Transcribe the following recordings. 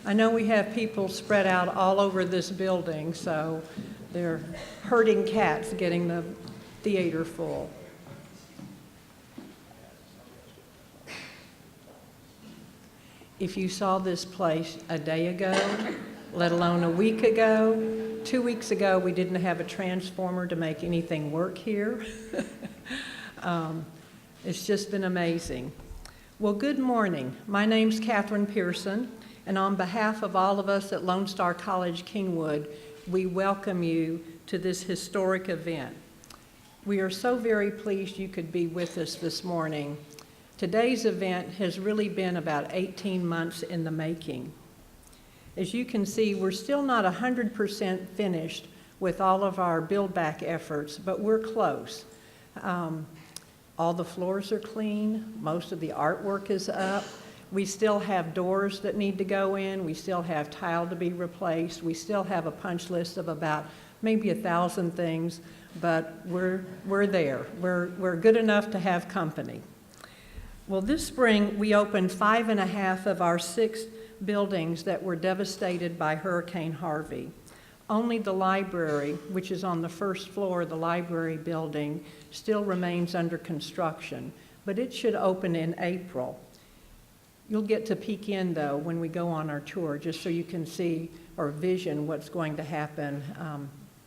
I know we have people spread out all over this building, so they're herding cats getting the theater full. If you saw this place a day ago, let alone a week ago, 2 weeks ago, we didn't have a transformer to make anything work here. It's just been amazing. Well, good morning. My name's Catherine Pearson, and on behalf of all of us at Lone Star College-Kingwood, we welcome you to this historic event. We are so very pleased you could be with us this morning. Today's event has really been about 18 months in the making. As you can see, we're still not 100% finished with all of our build-back efforts, but we're close. All the floors are clean, most of the artwork is up. We still have doors that need to go in, we still have tile to be replaced, we still have a punch list of about maybe 1,000 things, but we're there. We're good enough to have company. Well, this spring, we opened 5.5 of our 6 buildings that were devastated by Hurricane Harvey. Only the library, which is on the first floor of the library building, still remains under construction, but it should open in April. You'll get to peek in, though, when we go on our tour, just so you can see or vision what's going to happen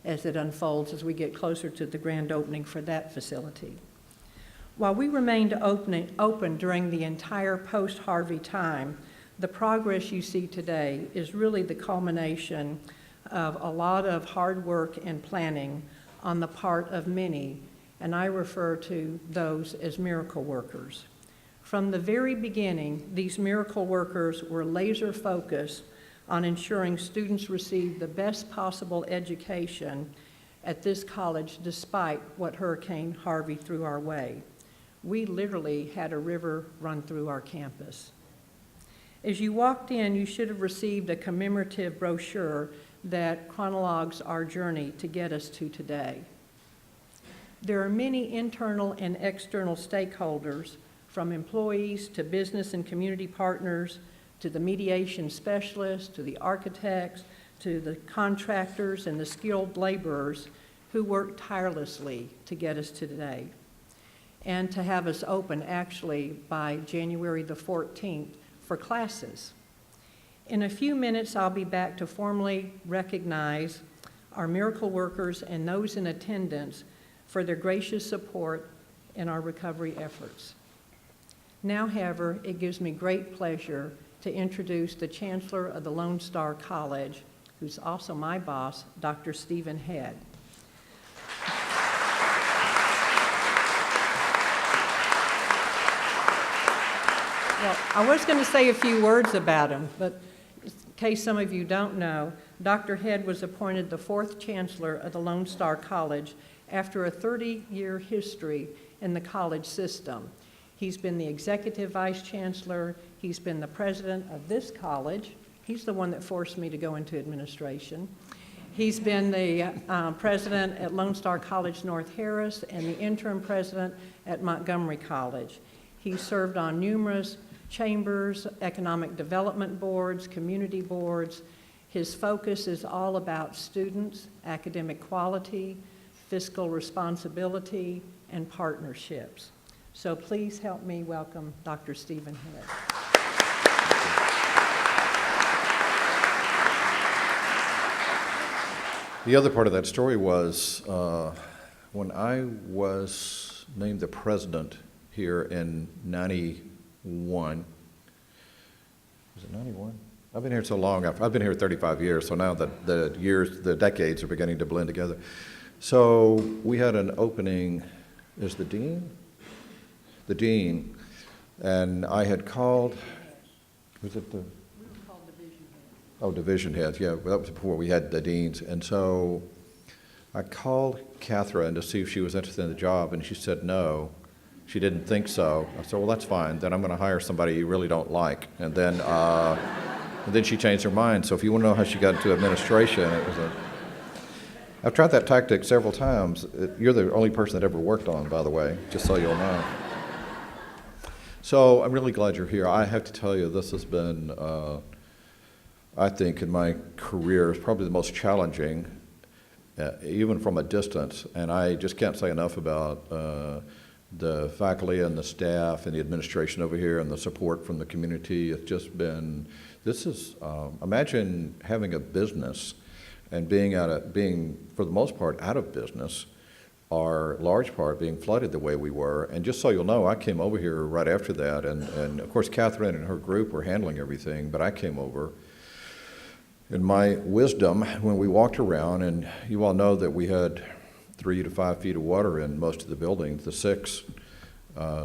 as it unfolds as we get closer to the grand opening for that facility. While we remained open during the entire post-Harvey time, the progress you see today is really the culmination of a lot of hard work and planning on the part of many, and I refer to those as miracle workers. From the very beginning, these miracle workers were laser focused on ensuring students receive the best possible education at this college despite what Hurricane Harvey threw our way. We literally had a river run through our campus. As you walked in, you should have received a commemorative brochure that chronologues our journey to get us to today. There are many internal and external stakeholders, from employees to business and community partners, to the mediation specialists, to the architects, to the contractors and the skilled laborers who worked tirelessly to get us to today, and to have us open actually by January the 14th for classes. In a few minutes, I'll be back to formally recognize our miracle workers and those in attendance for their gracious support in our recovery efforts. Now, however, it gives me great pleasure to introduce the Chancellor of the Lone Star College, who's also my boss, Dr. Stephen Head. Well, I was going to say a few words about him, but in case some of you don't know, Dr. Head was appointed the 4th Chancellor of the Lone Star College after a 30-year history in the college system. He's been the Executive Vice Chancellor, he's been the President of this college, he's the one that forced me to go into administration. He's been the President at Lone Star College North Harris and the Interim President at Montgomery College. He served on numerous chambers, economic development boards, community boards. His focus is all about students, academic quality, fiscal responsibility, and partnerships. So please help me welcome Dr. Stephen Head. The other part of that story was when I was named the president here in 91. Was it 91? I've been here so long. I've been here 35 years, so now that the decades are beginning to blend together. So we had an opening as the dean? The dean. And I had called, was it the? We were called division heads. Oh, division heads, yeah. That was before we had the deans. And so I called Catherine to see if she was interested in the job, and she said no. She didn't think so. I said, well, that's fine. Then I'm going to hire somebody you really don't like. And then she changed her mind. So if you want to know how she got into administration, it was I've tried that tactic several times. You're the only person that ever worked on, by the way, just so you'll know. So I'm really glad you're here. I have to tell you, this has been I think, in my career is probably the most challenging, even from a distance. And I just can't say enough about the faculty and the staff and the administration over here and the support from the community. It's just been, imagine having a business and being, for the most part, out of business, or large part being flooded the way we were. And just so you'll know, I came over here right after that, and of course Catherine and her group were handling everything, but I came over. In my wisdom, when we walked around, and you all know that we had 3 to 5 feet of water in most of the buildings, the 6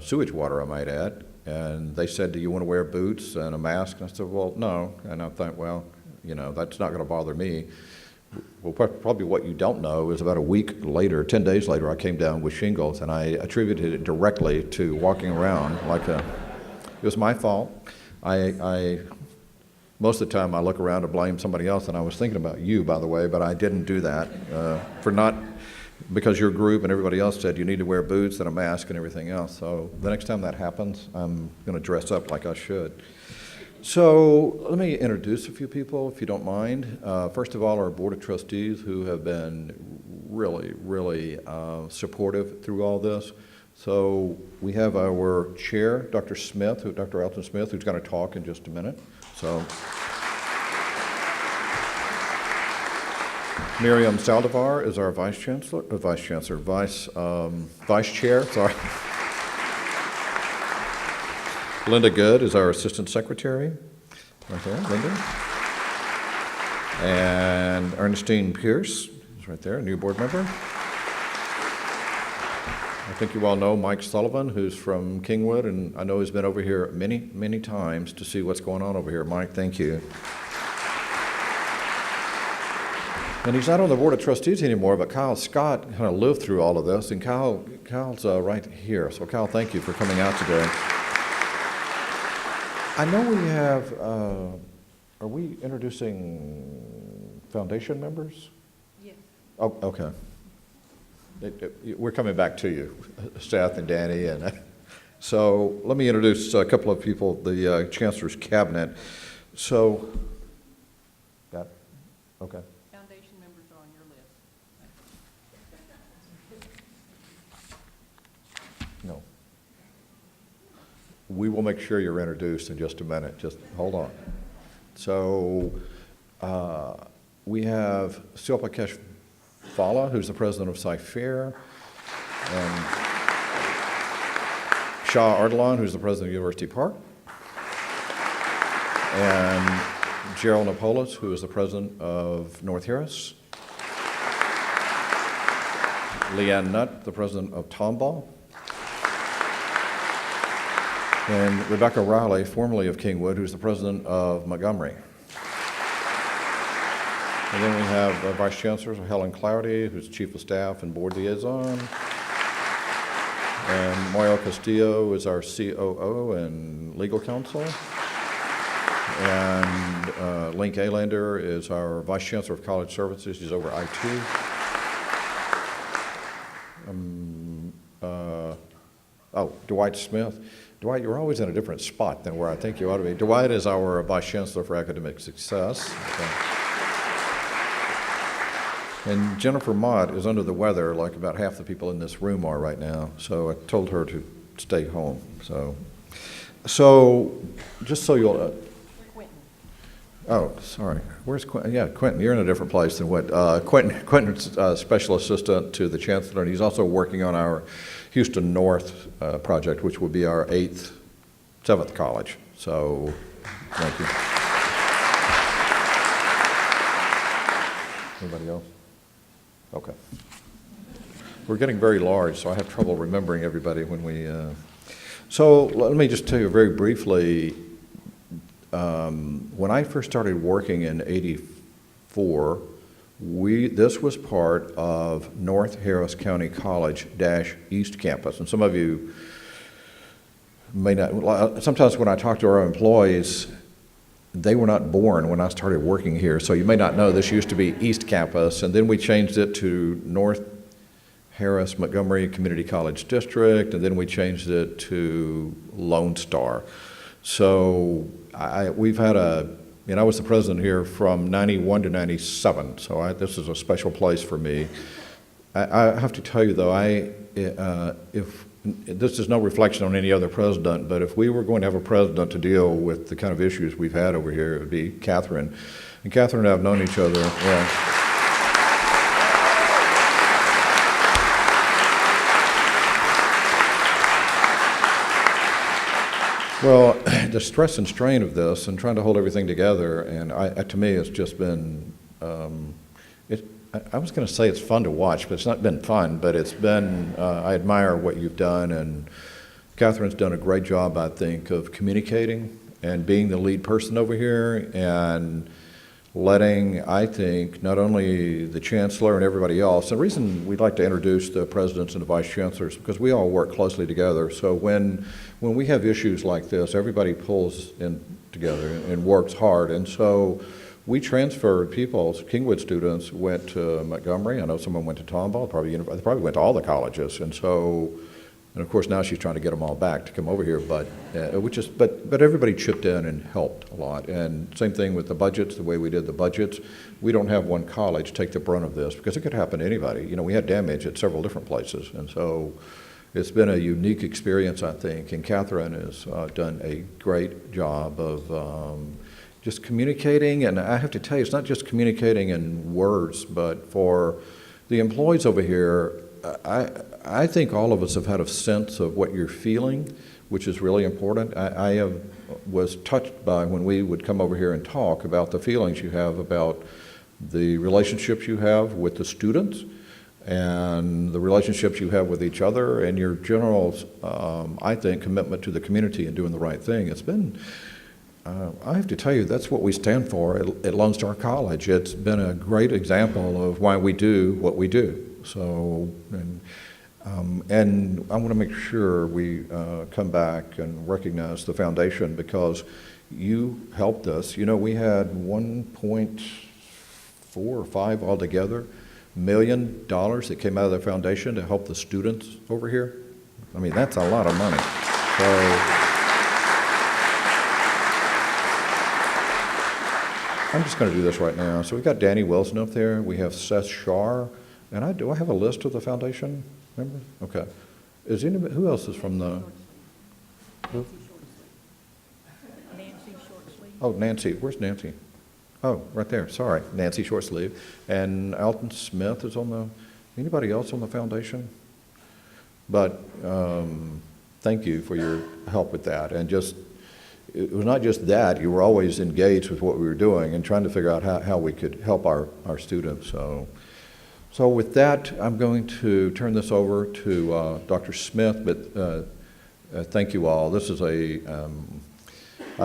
sewage water, I might add, and they said, do you want to wear boots and a mask? And I said, well, no. And I thought, well, you know, that's not going to bother me. Well, probably what you don't know is about a week later, 10 days later, I came down with shingles, and I attributed it directly to walking around like it was my fault. Most of the time I look around to blame somebody else, and I was thinking about you, by the way, but I didn't do that because your group and everybody else said you need to wear boots and a mask and everything else. So the next time that happens, I'm going to dress up like I should. So let me introduce a few people, if you don't mind. First of all, our Board of Trustees, who have been really, really supportive through all this. So we have our chair, Dr. Alton Smith, who's going to talk in just a minute. So Miriam Saldivar is our vice chair, sorry. Linda Good is our assistant secretary, right there, Linda. And Ernestine Pierce is right there, a new board member. I think you all know Mike Sullivan, who's from Kingwood, and I know he's been over here many, many times to see what's going on over here. Mike, thank you. And he's not on the Board of Trustees anymore, but Kyle Scott kind of lived through all of this, and Kyle's right here. So Kyle, thank you for coming out today. I know we have, are we introducing foundation members? Yes. Oh, okay. We're coming back to you, Seth and Danny. And so let me introduce a couple of people, the Chancellor's Cabinet. So, okay. Foundation members are on your list. No. We will make sure you're introduced in just a minute. Just hold on. So we have Silpakesh Fala, who's the president of Sci-Fair, and Shah Ardalan, who's the president of University Park, and Gerald Napolis, who is the president of North Harris, Leanne Nutt, the president of Tomball, and Rebecca Riley, formerly of Kingwood, who's the president of Montgomery. And then we have Vice Chancellor Helen Cloudy, who's Chief of Staff and Board Liaison. And Mario Castillo is our COO and Legal Counsel. And Link Alander is our Vice Chancellor of College Services. He's over IT. Dwight Smith. Dwight, you're always in a different spot than where I think you ought to be. Dwight is our Vice Chancellor for Academic Success. Okay. And Jennifer Mott is under the weather, like about half the people in this room are right now. So I told her to stay home. So just so you'll. Quentin. Oh, sorry. Where's Quentin? Yeah, Quentin. You're in a different place than what Quentin's special assistant to the chancellor, and he's also working on our Houston North project, which will be our 7th college. So, thank you. Anybody else? Okay. We're getting very large, so I have trouble remembering everybody when we. So let me just tell you very briefly. When I first started working in '84, this was part of North Harris County College East Campus, and some of you may not. Sometimes when I talk to our employees, they were not born when I started working here, so you may not know this used to be East Campus, and then we changed it to North Harris Montgomery Community College District, and then we changed it to Lone Star. So we've had a and I was the president here from 91 to 97, so this is a special place for me. I have to tell you, though, if this is no reflection on any other president, but if we were going to have a president to deal with the kind of issues we've had over here, it would be Catherine. And Catherine and I have known each other. Yeah. Well, the stress and strain of this and trying to hold everything together, and to me, it's just been, I was going to say it's fun to watch, but it's not been fun, but it's been, I admire what you've done, and Catherine's done a great job, I think, of communicating and being the lead person over here and letting, I think, not only the chancellor and everybody else. The reason we'd like to introduce the presidents and the vice chancellors is because we all work closely together. So when we have issues like this, everybody pulls in together and works hard. And so we transferred people. Kingwood students went to Montgomery. I know someone went to Tomball. They probably went to all the colleges. And so, and of course now she's trying to get them all back to come over here. But everybody chipped in and helped a lot. And same thing with the budgets. The way we did the budgets, we don't have one college take the brunt of this because it could happen to anybody. You know, we had damage at several different places, and so it's been a unique experience, I think. And Catherine has done a great job of just communicating, and I have to tell you, it's not just communicating in words, but for the employees over here, I think all of us have had a sense of what you're feeling, which is really important. I was touched by when we would come over here and talk about the feelings you have about the relationships you have with the students and the relationships you have with each other and your general, I think, commitment to the community and doing the right thing. It's been, I have to tell you, that's what we stand for at Lone Star College. It's been a great example of why we do what we do. So, and I want to make sure we come back and recognize the foundation because you helped us. You know, we had $1.4 or $5 altogether $1 million that came out of the foundation to help the students over here. I mean, that's a lot of money. So I'm just going to do this right now. So we've got Danny Wilson up there. We have Seth Shar. And do I have a list of the foundation members? Okay. Is anybody, who else is from the? Who? Nancy Shortsleeve. Oh, Nancy. Where's Nancy? Oh, right there. Sorry. Nancy Shortsleeve. And Alton Smith is on the, anybody else on the foundation? But thank you for your help with that. And just, it was not just that, you were always engaged with what we were doing and trying to figure out how we could help our students. So with that, I'm going to turn this over to Dr. Smith, but thank you all. This is I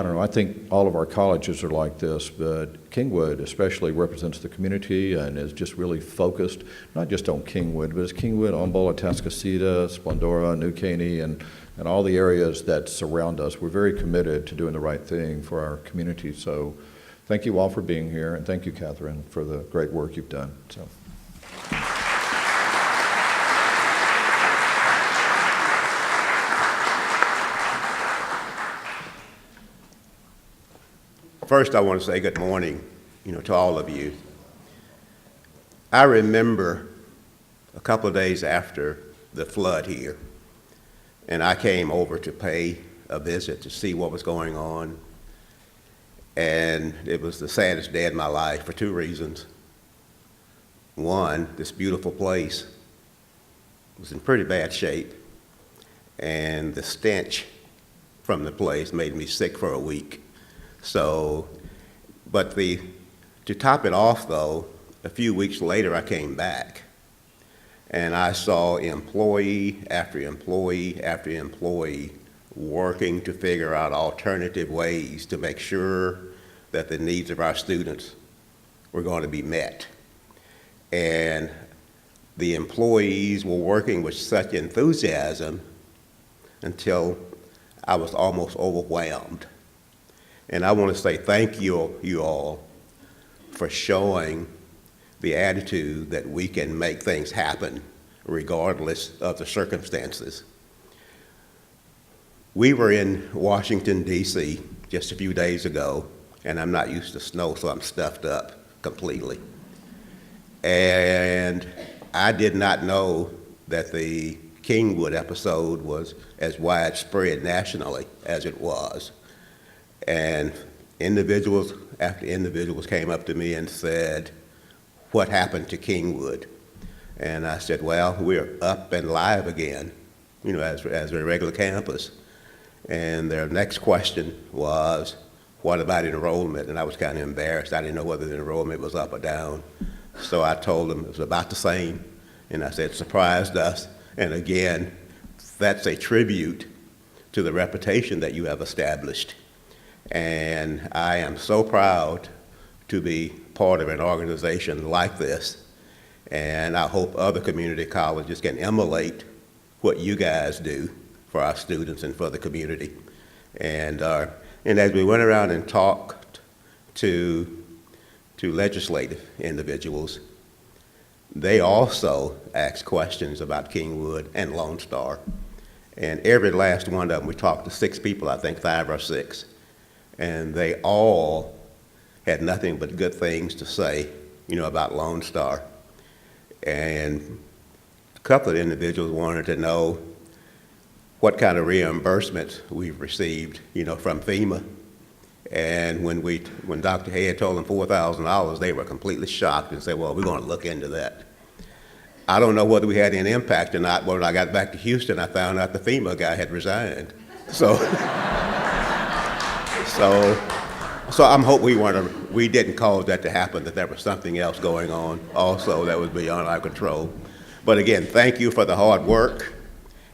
don't know, I think all of our colleges are like this, but Kingwood especially represents the community and is just really focused, not just on Kingwood, but it's Kingwood, Humboldt, Atascocita, Splendora, New Caney, and all the areas that surround us. We're very committed to doing the right thing for our community. So thank you all for being here, and thank you, Catherine, for the great work you've done. So. First, I want to say good morning, to all of you. I remember a couple of days after the flood here, and I came over to pay a visit to see what was going on, and it was the saddest day of my life for two reasons. One, this beautiful place was in pretty bad shape, and the stench from the place made me sick for a week. So, but to top it off though, a few weeks later I came back and I saw employee after employee after employee working to figure out alternative ways to make sure that the needs of our students were going to be met. And the employees were working with such enthusiasm until I was almost overwhelmed. And I want to say thank you all for showing the attitude that we can make things happen regardless of the circumstances. We were in Washington, D.C. just a few days ago, and I'm not used to snow, so I'm stuffed up completely. And I did not know that the Kingwood episode was as widespread nationally as it was. And individuals after individuals came up to me and said, "What happened to Kingwood?" And I said, "Well, we're up and live again, as a regular campus." And their next question was, "What about enrollment?" And I was kind of embarrassed. I didn't know whether the enrollment was up or down. So I told them it was about the same. And I said, "It surprised us." And again, that's a tribute to the reputation that you have established. And I am so proud to be part of an organization like this. And I hope other community colleges can emulate what you guys do for our students and for the community. And as we went around and talked to legislative individuals, they also asked questions about Kingwood and Lone Star. And every last one of them, we talked to 6 people, I think 5 or 6, and they all had nothing but good things to say, about Lone Star. And a couple of individuals wanted to know what kind of reimbursements we've received, from FEMA. And when Dr. Head told them $4,000, they were completely shocked and said, "Well, we're going to look into that." I don't know whether we had any impact or not. When I got back to Houston, I found out the FEMA guy had resigned. So I'm hoping we didn't cause that to happen, that there was something else going on also that was beyond our control. But again, thank you for the hard work,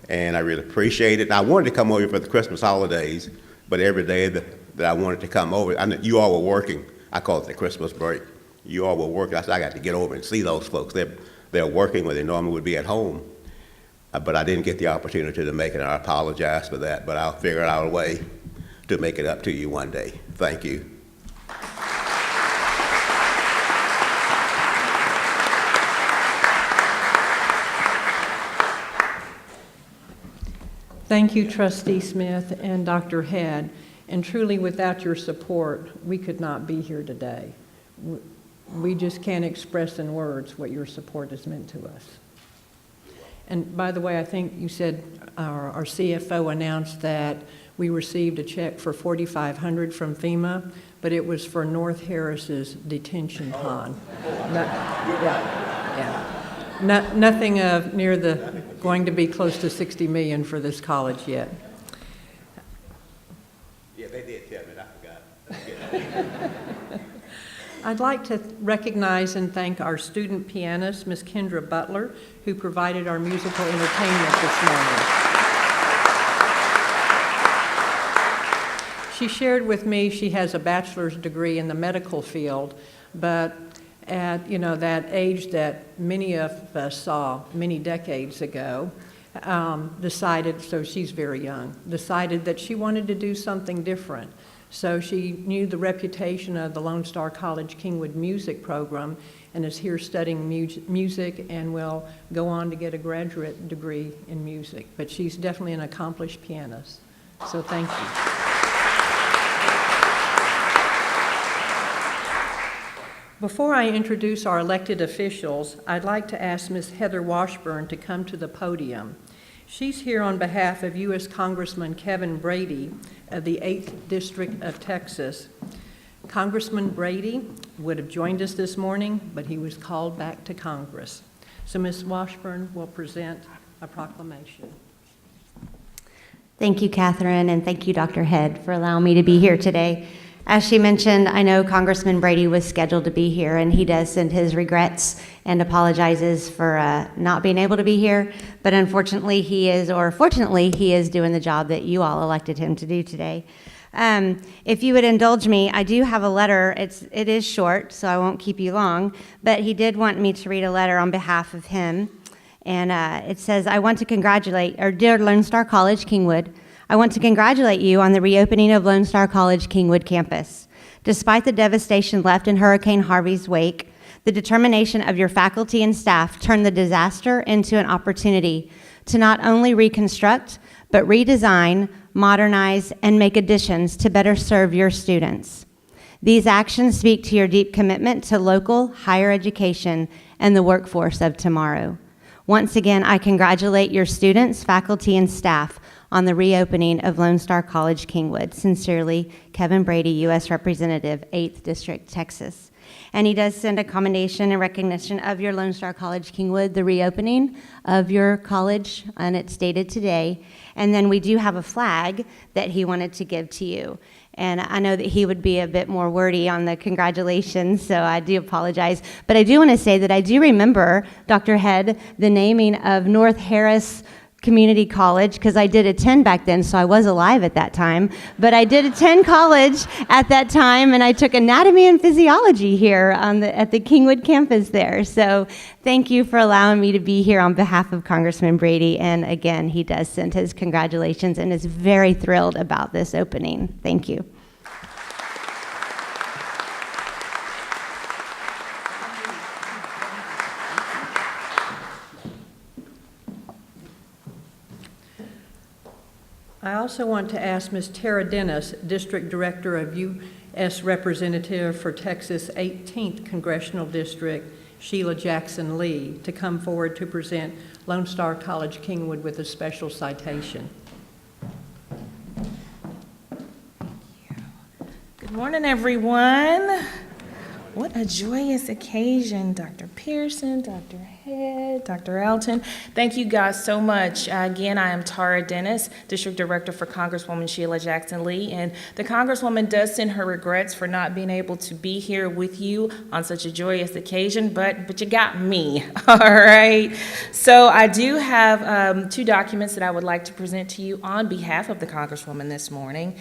and I really appreciate it. And I wanted to come over for the Christmas holidays, but every day that I wanted to come over, you all were working. I call it the Christmas break. You all were working. I said, I got to get over and see those folks. They're working where they normally would be at home. But I didn't get the opportunity to make it, and I apologize for that. But I'll figure out a way to make it up to you one day. Thank you. Thank you, Trustee Smith and Dr. Head. And truly, without your support, we could not be here today. We just can't express in words what your support has meant to us. And by the way, I think you said our CFO announced that we received a check for $4,500 from FEMA, but it was for North Harris's detention pond. Nothing near the going to be close to $60 million for this college yet. Yeah, they did tell me, and I forgot. I'd like to recognize and thank our student pianist, Ms. Kendra Butler, who provided our musical entertainment this morning. She shared with me she has a bachelor's degree in the medical field, but at that age that many of us saw many decades ago, decided, so she's very young, decided that she wanted to do something different. So she knew the reputation of the Lone Star College-Kingwood music program and is here studying music and will go on to get a graduate degree in music. But she's definitely an accomplished pianist. So thank you. Before I introduce our elected officials, I'd like to ask Ms. Heather Washburn to come to the podium. She's here on behalf of U.S. Congressman Kevin Brady of the 8th District of Texas. Congressman Brady would have joined us this morning, but he was called back to Congress. So Ms. Washburn will present a proclamation. Thank you, Catherine, and thank you, Dr. Head, for allowing me to be here today. As she mentioned, I know Congressman Brady was scheduled to be here, and he does send his regrets and apologizes for not being able to be here. But unfortunately, fortunately, he is doing the job that you all elected him to do today. If you would indulge me, I do have a letter. It is short, so I won't keep you long. But he did want me to read a letter on behalf of him. And it says, Dear Lone Star College-Kingwood, I want to congratulate you on the reopening of Lone Star College-Kingwood campus. Despite the devastation left in Hurricane Harvey's wake, the determination of your faculty and staff turned the disaster into an opportunity to not only reconstruct, but redesign, modernize, and make additions to better serve your students. These actions speak to your deep commitment to local higher education and the workforce of tomorrow. Once again, I congratulate your students, faculty, and staff on the reopening of Lone Star College-Kingwood. Sincerely, Kevin Brady, U.S. Representative, 8th District, Texas. And he does send a commendation and recognition of your Lone Star College-Kingwood, the reopening of your college, and it's dated today. And then we do have a flag that he wanted to give to you. And I know that he would be a bit more wordy on the congratulations, so I do apologize. But I do want to say that I do remember, Dr. Head, the naming of North Harris Community College, because I did attend back then, so I was alive at that time. But I did attend college at that time, and I took anatomy and physiology here at the Kingwood campus there. So thank you for allowing me to be here on behalf of Congressman Brady. And again, he does send his congratulations and is very thrilled about this opening. Thank you. I also want to ask Ms. Tara Dennis, District Director of U.S. Representative for Texas 18th Congressional District, SHEILA Jackson Lee, to come forward to present Lone Star College-Kingwood with a special citation. Good morning, everyone. What a joyous occasion, Dr. Pearson, Dr. Head, Dr. Alton. Thank you guys so much. Again, I am Tara Dennis, District Director for Congresswoman SHEILA Jackson Lee, and the Congresswoman does send her regrets for not being able to be here with you on such a joyous occasion, but you got me, all right? So I do have two documents that I would like to present to you on behalf of the Congresswoman this morning.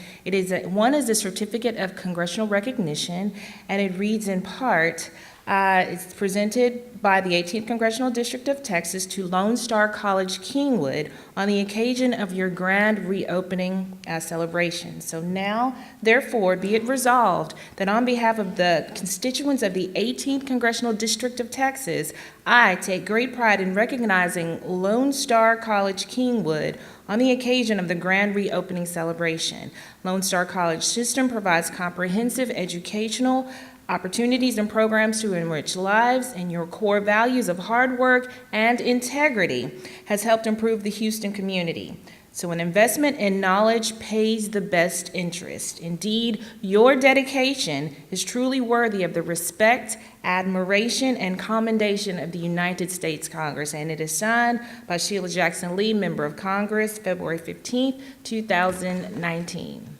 One is a Certificate of Congressional Recognition, and it reads in part, it's presented by the 18th Congressional District of Texas to Lone Star College-Kingwood on the occasion of your grand reopening celebration. So now, therefore, be it resolved that on behalf of the constituents of the 18th Congressional District of Texas, I take great pride in recognizing Lone Star College-Kingwood on the occasion of the grand reopening celebration. Lone Star College System provides comprehensive educational opportunities and programs to enrich lives, and your core values of hard work and integrity has helped improve the Houston community. So an investment in knowledge pays the best interest. Indeed, your dedication is truly worthy of the respect, admiration, and commendation of the United States Congress, and it is signed by SHEILA Jackson Lee, Member of Congress, February 15th, 2019.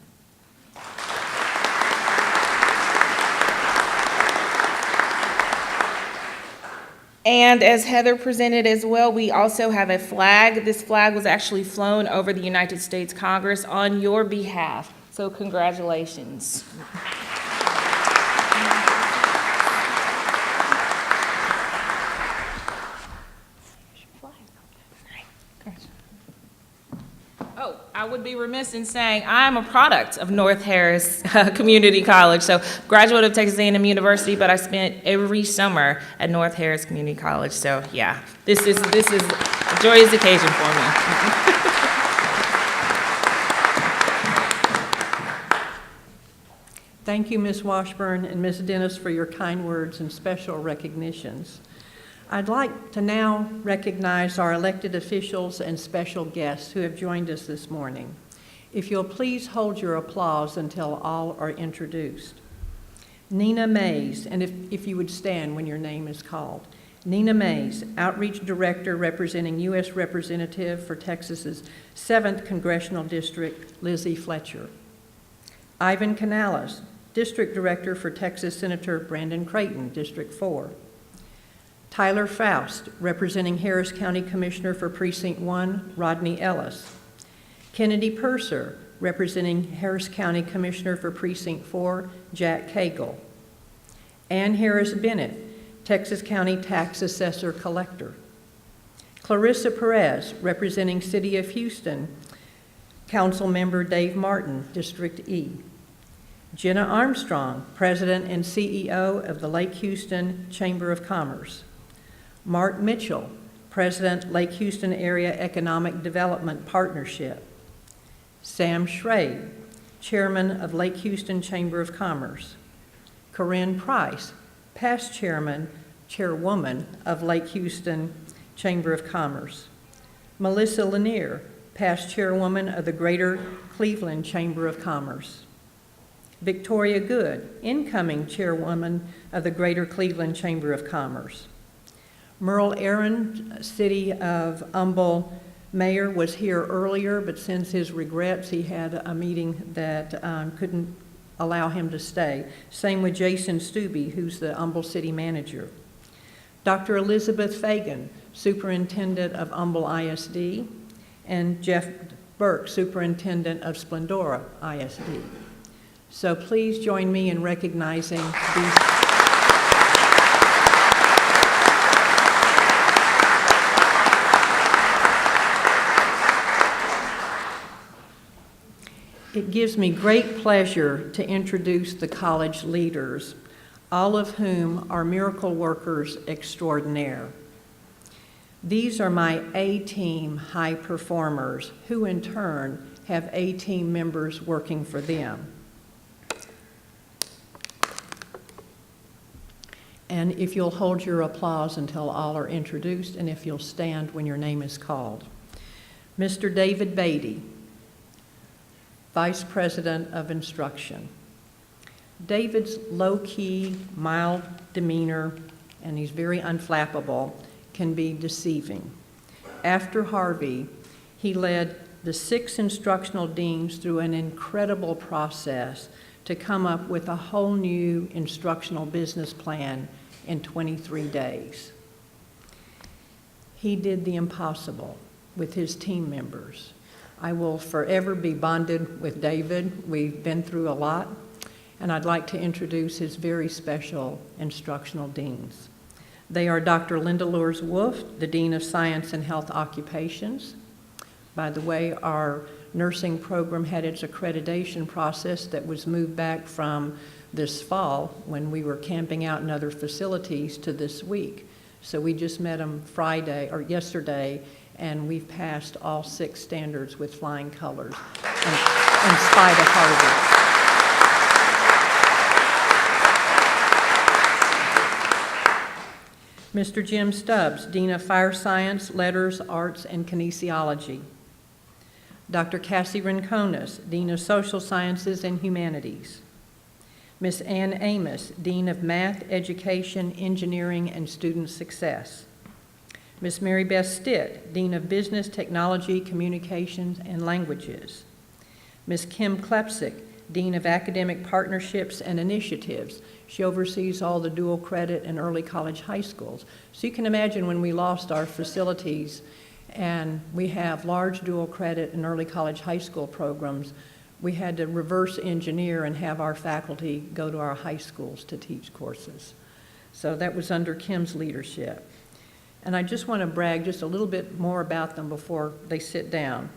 And as Heather presented as well, we also have a flag. This flag was actually flown over the United States Congress on your behalf. So congratulations. Oh, I would be remiss in saying I'm a product of North Harris Community College. So graduate of Texas A&M University, but I spent every summer at North Harris Community College. So yeah, this is a joyous occasion for me. Thank you, Ms. Washburn and Ms. Dennis, for your kind words and special recognitions. I'd like to now recognize our elected officials and special guests who have joined us this morning. If you'll please hold your applause until all are introduced. Nina Mays, and if you would stand when your name is called. Nina Mays, Outreach Director representing U.S. Representative for Texas's 7th Congressional District, Lizzie Fletcher. Ivan Canales, District Director for Texas Senator Brandon Creighton, District 4. Tyler Faust, representing Harris County Commissioner for Precinct 1, Rodney Ellis. Kennedy Purser, representing Harris County Commissioner for Precinct 4, Jack Cagle. Ann Harris Bennett, Texas County Tax Assessor Collector. Clarissa Perez, representing City of Houston, Council Member Dave Martin, District E. Jenna Armstrong, President and CEO of the Lake Houston Chamber of Commerce. Mark Mitchell, President, Lake Houston Area Economic Development Partnership. Sam Schrade, Chairman of Lake Houston Chamber of Commerce. Corinne Price, past chairwoman of Lake Houston Chamber of Commerce. Melissa Lanier, past chairwoman of the Greater Cleveland Chamber of Commerce. Victoria Good, incoming chairwoman of the Greater Cleveland Chamber of Commerce. Merle Aaron, City of Humble Mayor, was here earlier, but since his regrets, he had a meeting that couldn't allow him to stay. Same with Jason Stubbe, who's the Humble City Manager. Dr. Elizabeth Fagan, Superintendent of Humble ISD, and Jeff Burke, Superintendent of Splendora ISD. So please join me in recognizing these. It gives me great pleasure to introduce the college leaders, all of whom are miracle workers extraordinaire. These are my A-team high performers, who in turn have A-team members working for them. And if you'll hold your applause until all are introduced, and if you'll stand when your name is called. Mr. David Beatty, Vice President of Instruction. David's low-key, mild demeanor, and he's very unflappable, can be deceiving. After Harvey, he led the 6 instructional deans through an incredible process to come up with a whole new instructional business plan in 23 days. He did the impossible with his team members. I will forever be bonded with David. We've been through a lot, and I'd like to introduce his very special instructional deans. They are Dr. Linda Lours Wolf, the Dean of Science and Health Occupations. By the way, our nursing program had its accreditation process that was moved back from this fall when we were camping out in other facilities to this week. So we just met them yesterday, and we've passed all 6 standards with flying colors in spite of Harvard. Mr. Jim Stubbs, Dean of Fire Science, Letters, Arts, and Kinesiology. Dr. Cassie Rinconis, Dean of Social Sciences and Humanities. Ms. Ann Amos, Dean of Math, Education, Engineering, and Student Success. Ms. Mary Beth Stitt, Dean of Business, Technology, Communications, and Languages. Ms. Kim Klepsick, Dean of Academic Partnerships and Initiatives. She oversees all the dual credit and early college high schools. So you can imagine when we lost our facilities and we have large dual credit and early college high school programs, we had to reverse engineer and have our faculty go to our high schools to teach courses. So that was under Kim's leadership. And I just want to brag just a little bit more about them before they sit down.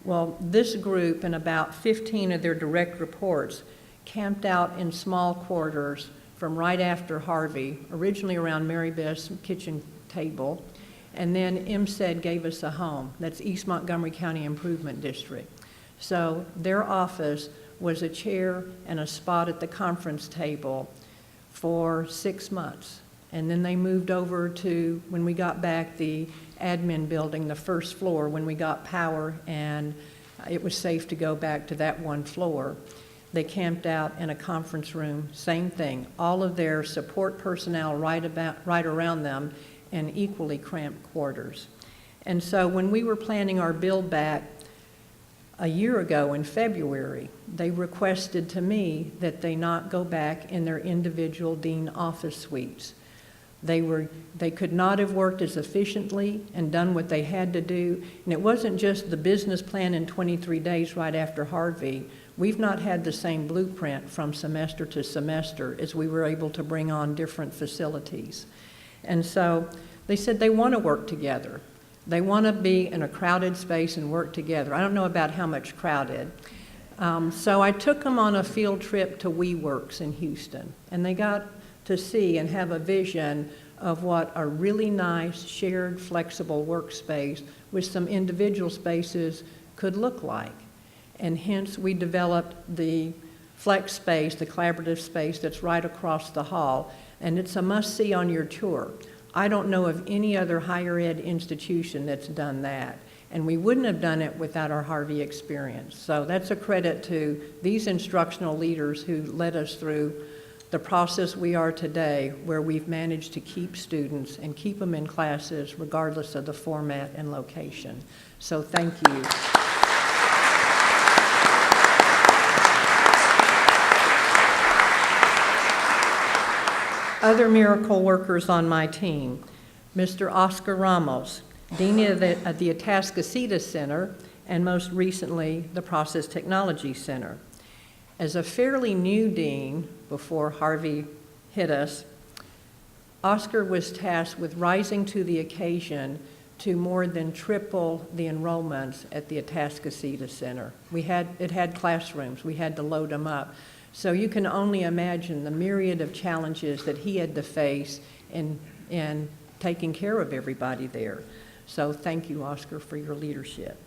Well, this group and about 15 of their direct reports camped out in small quarters from right after Harvey, originally around Mary Beth's kitchen table, and then MCED gave us a home. That's East Montgomery County Improvement District. So their office was a chair and a spot at the conference table for 6 months. And then they moved over to, when we got back, the admin building, the first floor, when we got power and it was safe to go back to that one floor. They camped out in a conference room, same thing. All of their support personnel right around them in equally cramped quarters. And so when we were planning our build back a year ago in February, they requested to me that they not go back in their individual dean office suites. They could not have worked as efficiently and done what they had to do. And it wasn't just the business plan in 23 days right after Harvey. We've not had the same blueprint from semester to semester as we were able to bring on different facilities. And so they said they want to work together. They want to be in a crowded space and work together. I don't know about how much crowded. So I took them on a field trip to WeWorks in Houston, and they got to see and have a vision of what a really nice, shared, flexible workspace with some individual spaces could look like. And hence we developed the flex space, the collaborative space that's right across the hall, and it's a must-see on your tour. I don't know of any other higher ed institution that's done that, and we wouldn't have done it without our Harvey experience. So that's a credit to these instructional leaders who led us through the process we are today, where we've managed to keep students and keep them in classes regardless of the format and location. So thank you. Other miracle workers on my team: Mr. Oscar Ramos, Dean of the Atascocita Center, and most recently, the Process Technology Center. As a fairly new dean, before Harvey hit us, Oscar was tasked with rising to the occasion to more than triple the enrollments at the Atascocita Center. It had classrooms, we had to load them up. So you can only imagine the myriad of challenges that he had to face in taking care of everybody there. So thank you, Oscar, for your leadership.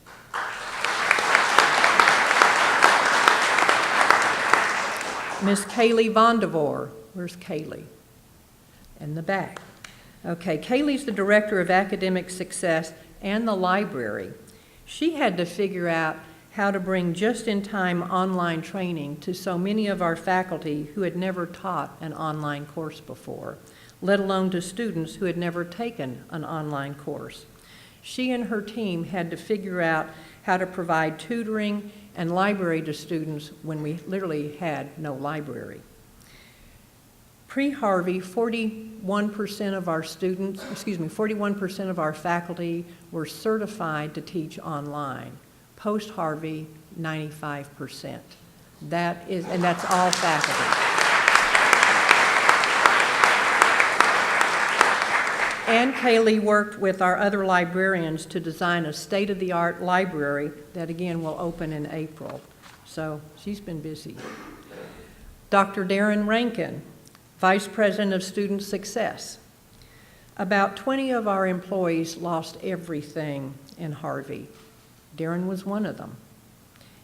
Miss Kaylee Vondevore. Where's Kaylee? In the back. Okay, Kaylee's the Director of Academic Success and the library. She had to figure out how to bring just-in-time online training to so many of our faculty who had never taught an online course before, let alone to students who had never taken an online course. She and her team had to figure out how to provide tutoring and library to students when we literally had no library. Pre-Harvey, 41% of our students, 41% of our faculty were certified to teach online. Post-Harvey, 95%. And that's all faculty. And Kaylee worked with our other librarians to design a state-of-the-art library that, again, will open in April. So she's been busy. Dr. Darren Rankin, Vice President of Student Success. About 20 of our employees lost everything in Harvey. Darren was one of them.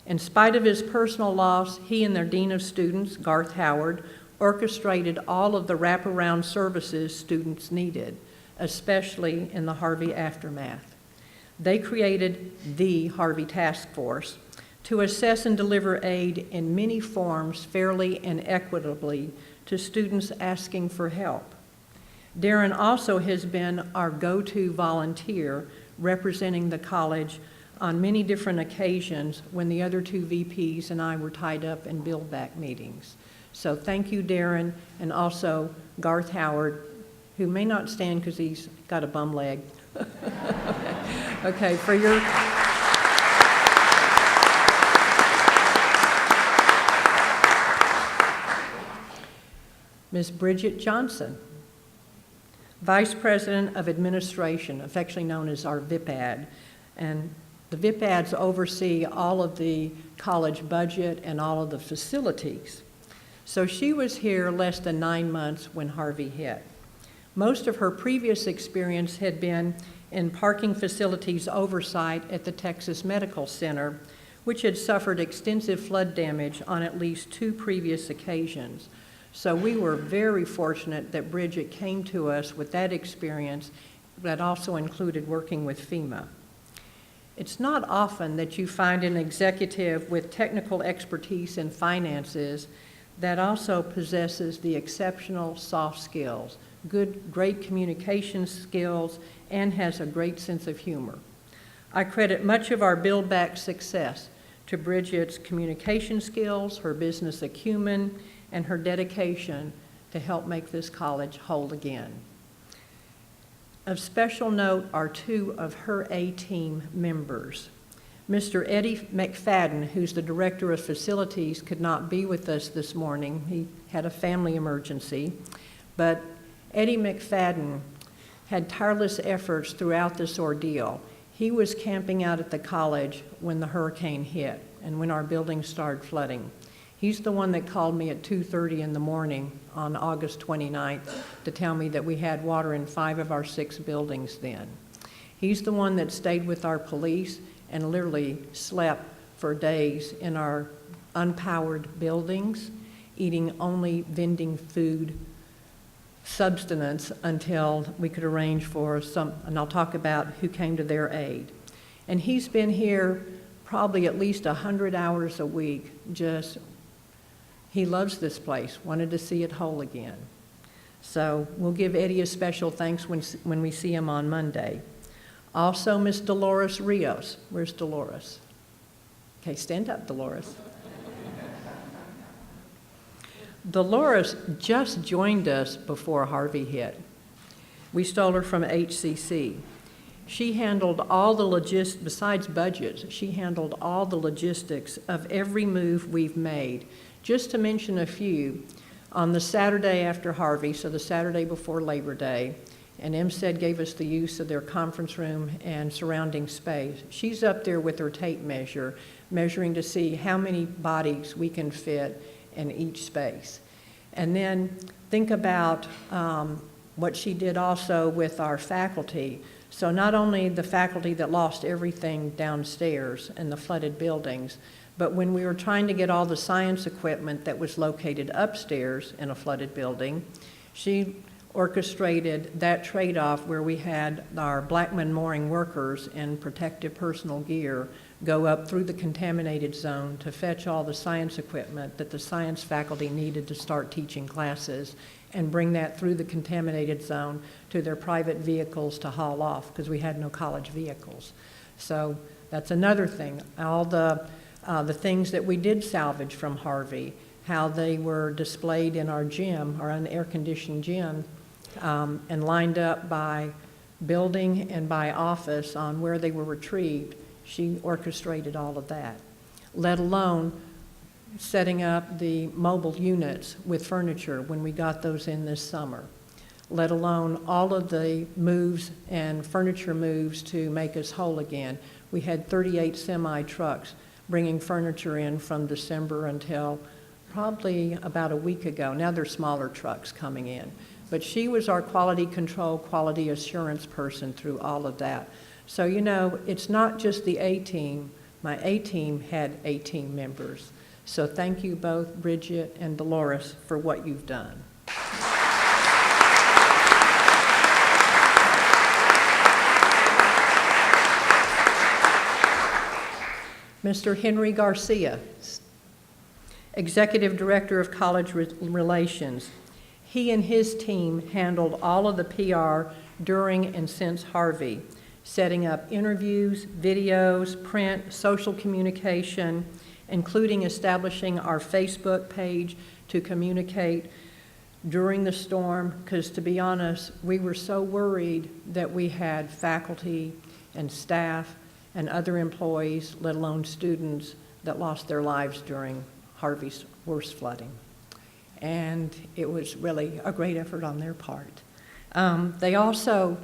In spite of his personal loss, he and their Dean of Students, Garth Howard, orchestrated all of the wraparound services students needed, especially in the Harvey aftermath. They created the Harvey Task Force to assess and deliver aid in many forms fairly and equitably to students asking for help. Darren also has been our go-to volunteer representing the college on many different occasions when the other two VPs and I were tied up in build back meetings. So thank you, Darren, and also Garth Howard, who may not stand because he's got a bum leg. Okay, for your... Ms. Bridget Johnson, Vice President of Administration, affectionately known as our VIPAD. And the VIPADs oversee all of the college budget and all of the facilities. So she was here less than 9 months when Harvey hit. Most of her previous experience had been in parking facilities oversight at the Texas Medical Center, which had suffered extensive flood damage on at least 2 previous occasions. So we were very fortunate that Bridget came to us with that experience that also included working with FEMA. It's not often that you find an executive with technical expertise in finances that also possesses the exceptional soft skills, great communication skills, and has a great sense of humor. I credit much of our Build Back success to Bridget's communication skills, her business acumen, and her dedication to help make this college whole again. Of special note are 2 of her A-team members. Mr. Eddie McFadden, who's the Director of Facilities, could not be with us this morning. He had a family emergency, but Eddie McFadden had tireless efforts throughout this ordeal. He was camping out at the college when the hurricane hit and when our building started flooding. He's the one that called me at 2:30 in the morning on August 29th to tell me that we had water in 5 of our 6 buildings then. He's the one that stayed with our police and literally slept for days in our unpowered buildings, eating only vending food subsistence until we could arrange for some, and I'll talk about who came to their aid. And he's been here probably at least 100 hours a week, he loves this place, wanted to see it whole again. So we'll give Eddie a special thanks when we see him on Monday. Also, Miss Dolores Rios. Where's Dolores? Okay, stand up, Dolores. Dolores just joined us before Harvey hit. We stole her from HCC. She handled all the logistics, besides budgets, she handled all the logistics of every move we've made. Just to mention a few, on the Saturday after Harvey, so the Saturday before Labor Day, and MSED gave us the use of their conference room and surrounding space. She's up there with her tape measure, measuring to see how many bodies we can fit in each space. And then think about what she did also with our faculty. So not only the faculty that lost everything downstairs in the flooded buildings, but when we were trying to get all the science equipment that was located upstairs in a flooded building, she orchestrated that trade-off where we had our Blackman mooring workers in protective personal gear go up through the contaminated zone to fetch all the science equipment that the science faculty needed to start teaching classes and bring that through the contaminated zone to their private vehicles to haul off because we had no college vehicles. So that's another thing. All the things that we did salvage from Harvey, how they were displayed in our gym, our unair-conditioned gym, and lined up by building and by office on where they were retrieved. She orchestrated all of that, let alone setting up the mobile units with furniture when we got those in this summer, let alone all of the moves and furniture moves to make us whole again. We had 38 semi-trucks bringing furniture in from December until probably about a week ago. Now there's smaller trucks coming in. But she was our quality control, quality assurance person through all of that. So, you know, it's not just the A-team. My A-team had 18 members. So thank you both, Bridget and Dolores, for what you've done. Mr. Henry Garcia, Executive Director of College Relations. He and his team handled all of the PR during and since Harvey, setting up interviews, videos, print, social communication, including establishing our Facebook page to communicate during the storm, because to be honest, we were so worried that we had faculty and staff and other employees, let alone students, that lost their lives during Harvey's worst flooding. And it was really a great effort on their part. They also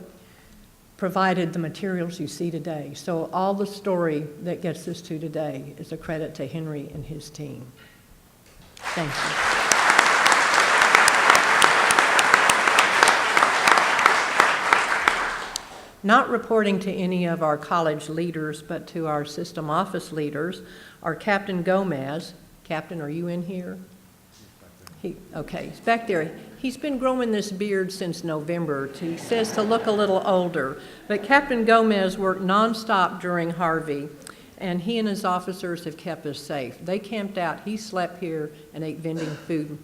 provided the materials you see today. So all the story that gets us to today is a credit to Henry and his team. Thank you. Not reporting to any of our college leaders, but to our system office leaders, are Captain Gomez. Captain, are you in here? Okay, he's back there. He's been growing this beard since November. He says to look a little older. But Captain Gomez worked nonstop during Harvey, and he and his officers have kept us safe. They camped out. He slept here and ate vending food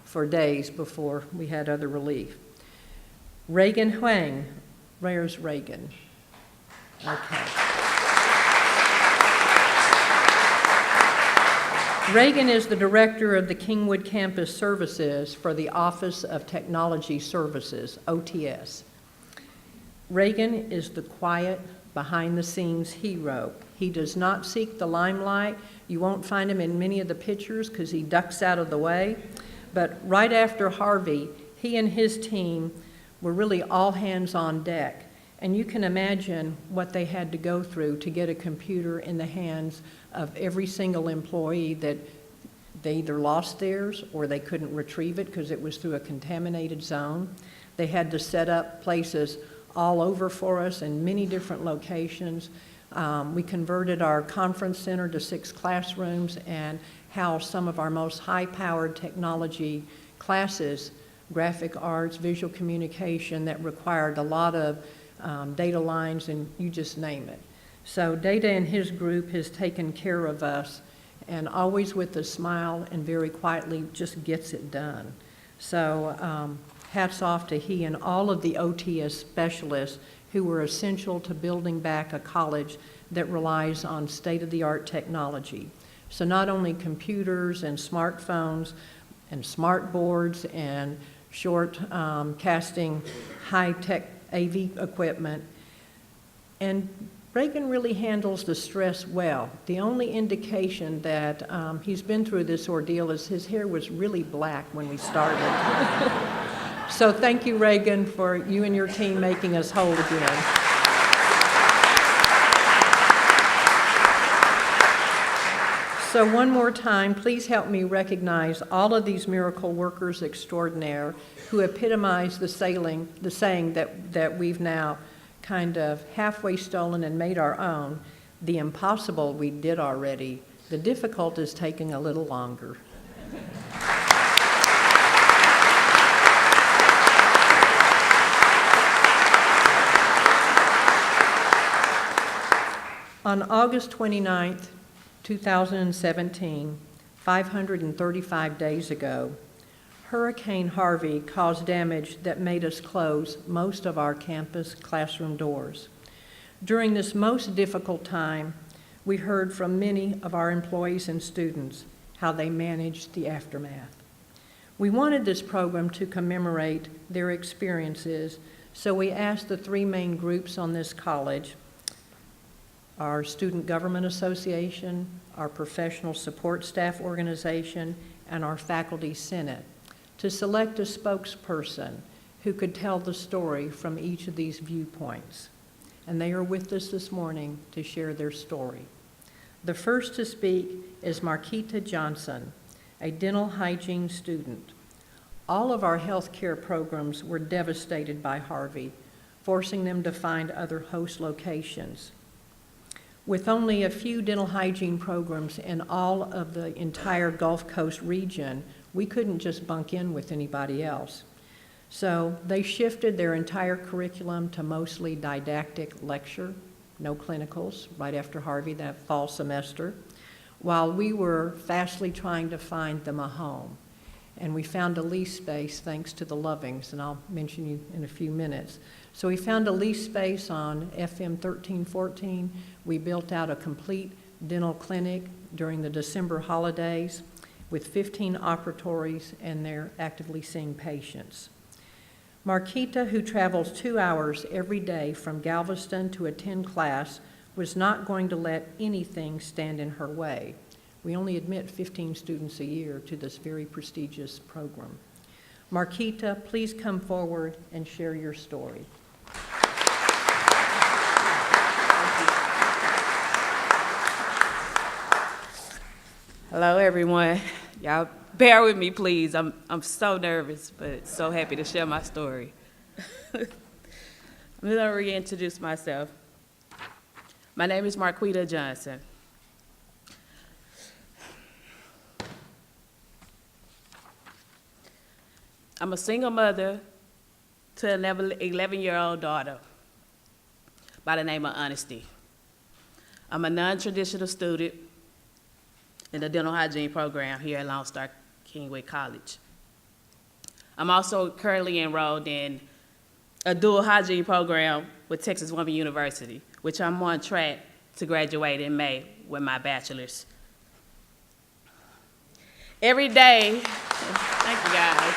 for days before we had other relief. Reagan Huang. Where's Reagan? Okay. Reagan is the director of the Kingwood Campus Services for the Office of Technology Services, OTS. Reagan is the quiet, behind-the-scenes hero. He does not seek the limelight. You won't find him in many of the pictures because he ducks out of the way. But right after Harvey, he and his team were really all hands on deck. And you can imagine what they had to go through to get a computer in the hands of every single employee that they either lost theirs or they couldn't retrieve it because it was through a contaminated zone. They had to set up places all over for us in many different locations. We converted our conference center to 6 classrooms and how some of our most high-powered technology classes, graphic arts, visual communication, that required a lot of data lines, and you just name it. So Data and his group has taken care of us, and always with a smile and very quietly just gets it done. So hats off to he and all of the OTS specialists who were essential to building back a college that relies on state-of-the-art technology. So not only computers and smartphones and smart boards and short casting high-tech AV equipment. And Reagan really handles the stress well. The only indication that he's been through this ordeal is his hair was really black when we started. So thank you, Reagan, for you and your team making us whole again. So one more time, please help me recognize all of these miracle workers extraordinaire who epitomize the saying that we've now kind of halfway stolen and made our own. The impossible we did already. The difficult is taking a little longer. On August 29th, 2017, 535 days ago, Hurricane Harvey caused damage that made us close most of our campus classroom doors. During this most difficult time, we heard from many of our employees and students how they managed the aftermath. We wanted this program to commemorate their experiences, so we asked the three main groups on this college, our Student Government Association, our Professional Support Staff Organization, and our Faculty Senate, to select a spokesperson who could tell the story from each of these viewpoints. And they are with us this morning to share their story. The first to speak is Marquita Johnson, a dental hygiene student. All of our healthcare programs were devastated by Harvey, forcing them to find other host locations. With only a few dental hygiene programs in all of the entire Gulf Coast region, we couldn't just bunk in with anybody else. So they shifted their entire curriculum to mostly didactic lecture, no clinicals, right after Harvey that fall semester, while we were fastly trying to find them a home. And we found a lease space thanks to the Lovings, and I'll mention you in a few minutes. So we found a lease space on FM 1314. We built out a complete dental clinic during the December holidays with 15 operatories, and they're actively seeing patients. Marquita, who travels 2 hours every day from Galveston to attend class, was not going to let anything stand in her way. We only admit 15 students a year to this very prestigious program. Marquita, please come forward and share your story. Hello, everyone. Y'all bear with me, please. I'm so nervous, but so happy to share my story. I'm going to reintroduce myself. My name is Marquita Johnson. I'm a single mother to an 11-year-old daughter by the name of Honesty. I'm a non-traditional student in the dental hygiene program here at Lone Star Kingwood College. I'm also currently enrolled in a dual hygiene program with Texas Women University, which I'm on track to graduate in May with my bachelor's. Every day, thank you guys.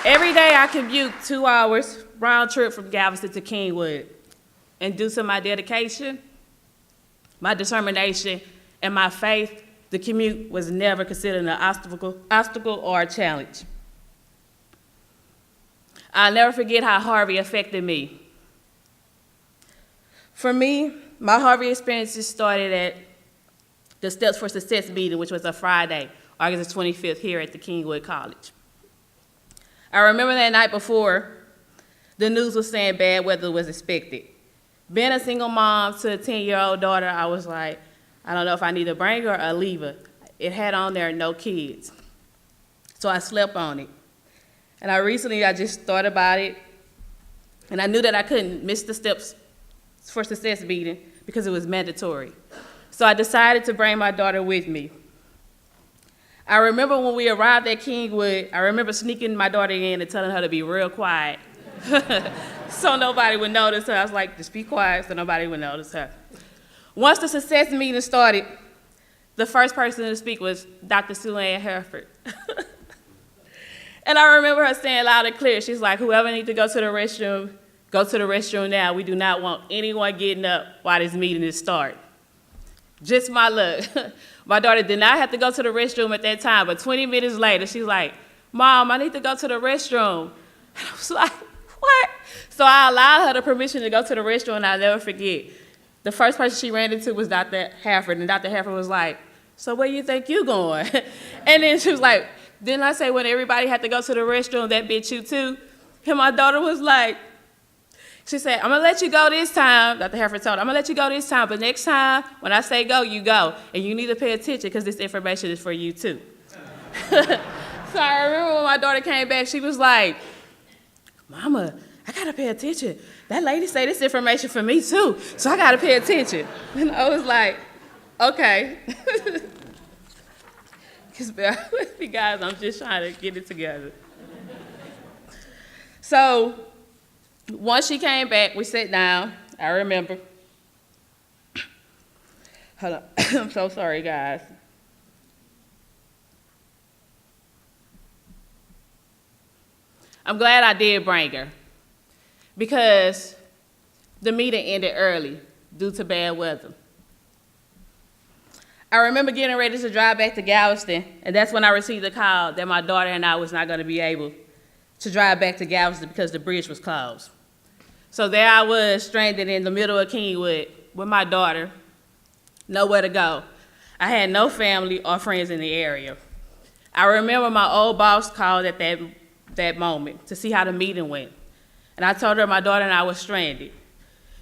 Every day I commute 2 hours round trip from Galveston to Kingwood, and due to my dedication, my determination, and my faith, the commute was never considered an obstacle or a challenge. I'll never forget how Harvey affected me. For me, my Harvey experiences started at the Steps for Success meeting, which was a Friday, August 25th, here at the Kingwood College. I remember that night before, the news was saying bad weather was expected. Being a single mom to a 10-year-old daughter, I was like, I don't know if I need to bring her or leave her. It had on there, no kids. So I slept on it. And I just thought about it, and I knew that I couldn't miss the steps for success meeting because it was mandatory. So I decided to bring my daughter with me. I remember when we arrived at Kingwood, I remember sneaking my daughter in and telling her to be real quiet so nobody would notice her. I was like, just be quiet so nobody would notice her. Once the success meeting started, the first person to speak was Dr. Sue Ann Hereford. And I remember her saying loud and clear, she's like, whoever needs to go to the restroom now. We do not want anyone getting up while this meeting is starting. Just my luck. My daughter did not have to go to the restroom at that time, but 20 minutes later, she's like, Mom, I need to go to the restroom. And I was like, what? So I allowed her the permission to go to the restroom, and I'll never forget. The first person she ran into was Dr. Hereford, and Dr. Hereford was like, so where you think you going? And then she was like, didn't I say when everybody had to go to the restroom, that bitch you too? And my daughter was like, she said, I'm gonna let you go this time. Dr. Hereford told her, I'm gonna let you go this time, but next time, when I say go, you go. And you need to pay attention because this information is for you too. So I remember when my daughter came back, she was like, Mama, I gotta pay attention. That lady say this information for me too, so I gotta pay attention. And I was like, okay. Because bear with me, guys, I'm just trying to get it together. So once she came back, we sat down. I remember. Hold on. I'm so sorry, guys. I'm glad I did bring her because the meeting ended early due to bad weather. I remember getting ready to drive back to Galveston, and that's when I received a call that my daughter and I was not going to be able to drive back to Galveston because the bridge was closed. So there I was, stranded in the middle of Kingwood with my daughter, nowhere to go. I had no family or friends in the area. I remember my old boss called at that moment to see how the meeting went. And I told her my daughter and I were stranded.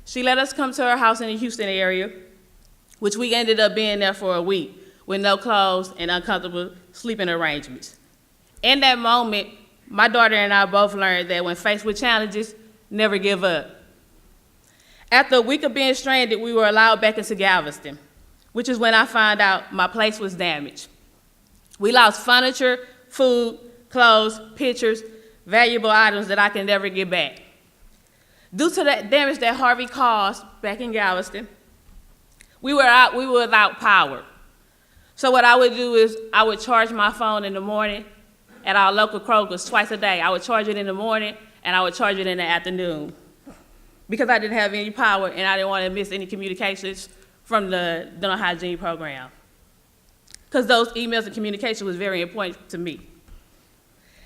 She let us come to her house in the Houston area, which we ended up being there for a week with no clothes and uncomfortable sleeping arrangements. In that moment, my daughter and I both learned that when faced with challenges, never give up. After a week of being stranded, we were allowed back into Galveston, which is when I found out my place was damaged. We lost furniture, food, clothes, pictures, valuable items that I can never get back. Due to that damage that Harvey caused back in Galveston, we were without power. So what I would do is I would charge my phone in the morning at our local Kroger's twice a day. I would charge it in the morning and I would charge it in the afternoon because I didn't have any power and I didn't want to miss any communications from the dental hygiene program because those emails and communication was very important to me.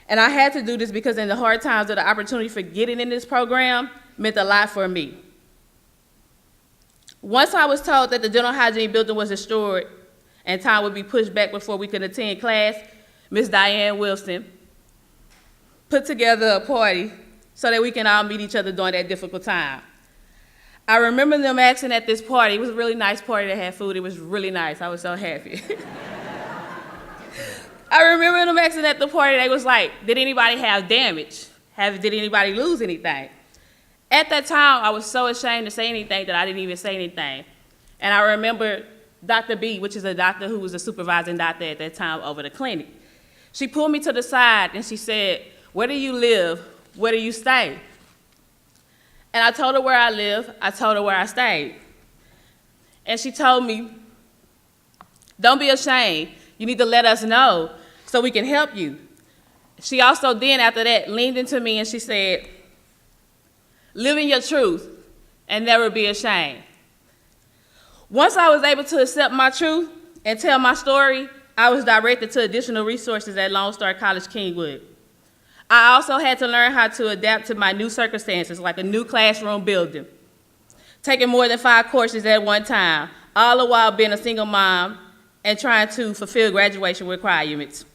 And I had to do this because in the hard times of the opportunity for getting in this program meant a lot for me. Once I was told that the dental hygiene building was destroyed and time would be pushed back before we could attend class, Ms. Diane Wilson put together a party so that we can all meet each other during that difficult time. I remember them asking at this party, it was a really nice party that had food, it was really nice, I was so happy. I remember them asking at the party, they was like, did anybody have damage? Did anybody lose anything? At that time, I was so ashamed to say anything that I didn't even say anything. And I remember Dr. B, which is a doctor who was a supervising doctor at that time over the clinic. She pulled me to the side and she said, where do you live? Where do you stay? And I told her where I live. I told her where I stayed. And she told me, don't be ashamed. You need to let us know so we can help you. She also then, after that, leaned into me and she said, live in your truth and never be ashamed. Once I was able to accept my truth and tell my story, I was directed to additional resources at Lone Star College-Kingwood. I also had to learn how to adapt to my new circumstances, like a new classroom building, taking more than 5 courses at one time, all the while being a single mom and trying to fulfill graduation requirements.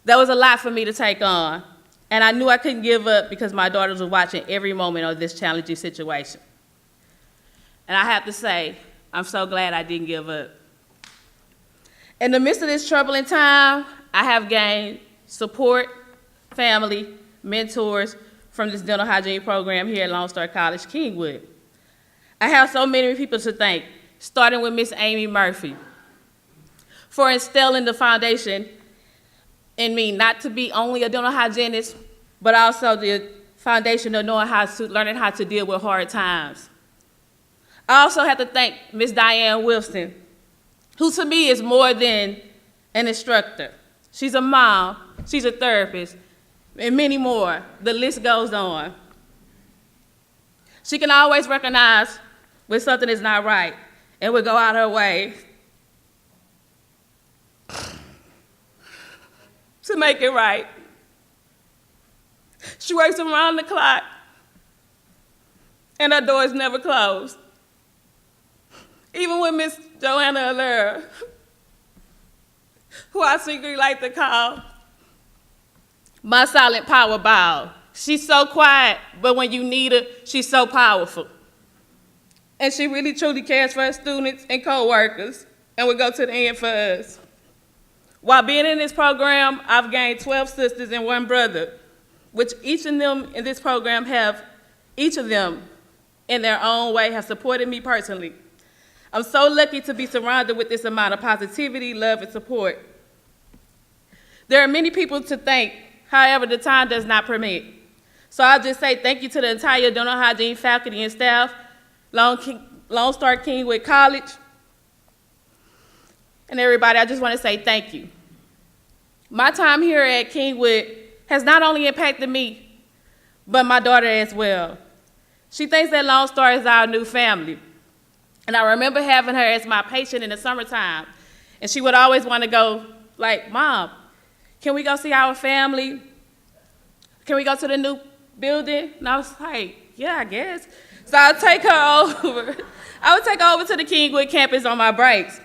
That was a lot for me to take on, and I knew I couldn't give up because my daughters were watching every moment of this challenging situation. And I have to say, I'm so glad I didn't give up. In the midst of this troubling time, I have gained support, family, mentors from this dental hygiene program here at Lone Star College-Kingwood. I have so many people to thank, starting with Miss Amy Murphy for instilling the foundation in me not to be only a dental hygienist, but also the foundation of learning how to deal with hard times. I also have to thank Miss Diane Wilson, who to me is more than an instructor. She's a mom, she's a therapist, and many more. The list goes on. She can always recognize when something is not right and would go out her way to make it right. She works around the clock, and her doors never close. Even with Miss Joanna Allura, who I secretly like to call my silent power ball. She's so quiet, but when you need her, she's so powerful. And she really truly cares for her students and co-workers and would go to the end for us. While being in this program, I've gained 12 sisters and 1 brother, which each of them in this program each of them in their own way have supported me personally. I'm so lucky to be surrounded with this amount of positivity, love, and support. There are many people to thank, however, the time does not permit. So I'll just say thank you to the entire dental hygiene faculty and staff, Lone Star Kingwood College, and everybody. I just want to say thank you. My time here at Kingwood has not only impacted me, but my daughter as well. She thinks that Lone Star is our new family. And I remember having her as my patient in the summertime. And she would always want to go, like, Mom, can we go see our family? Can we go to the new building? And I was like, yeah, I guess. So I'll take her over. I would take her over to the Kingwood campus on my breaks.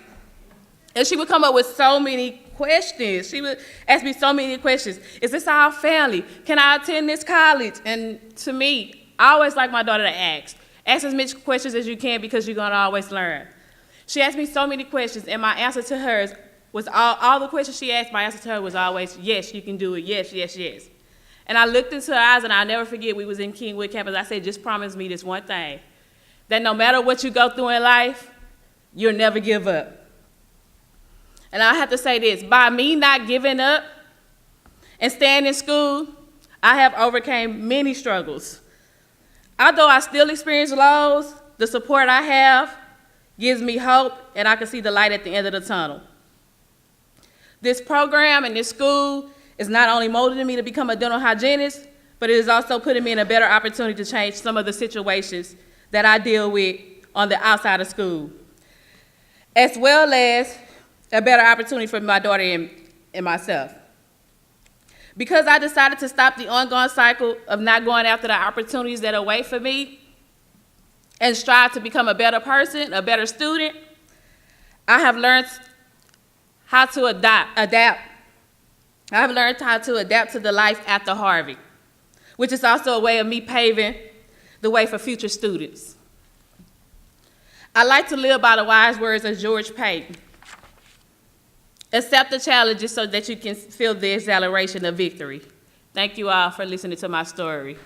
And she would come up with so many questions. She would ask me so many questions. Is this our family? Can I attend this college? And to me, I always like my daughter to ask. Ask as many questions as you can because you're gonna always learn. She asked me so many questions, and my answer to hers was all the questions she asked, my answer to her was always, yes, you can do it, yes, yes, yes. And I looked into her eyes, and I'll never forget, we was in Kingwood campus. I said, just promise me this one thing, that no matter what you go through in life, you'll never give up. And I have to say this, by me not giving up and staying in school, I have overcame many struggles. Although I still experience lows, the support I have gives me hope, and I can see the light at the end of the tunnel. This program and this school is not only molding me to become a dental hygienist, but it is also putting me in a better opportunity to change some of the situations that I deal with on the outside of school, as well as a better opportunity for my daughter and myself. Because I decided to stop the ongoing cycle of not going after the opportunities that are waiting for me and strive to become a better person, a better student, I have learned how to adapt. I have learned how to adapt to the life after Harvey, which is also a way of me paving the way for future students. I like to live by the wise words of George Payton. Accept the challenges so that you can feel the exhilaration of victory. Thank you all for listening to my story.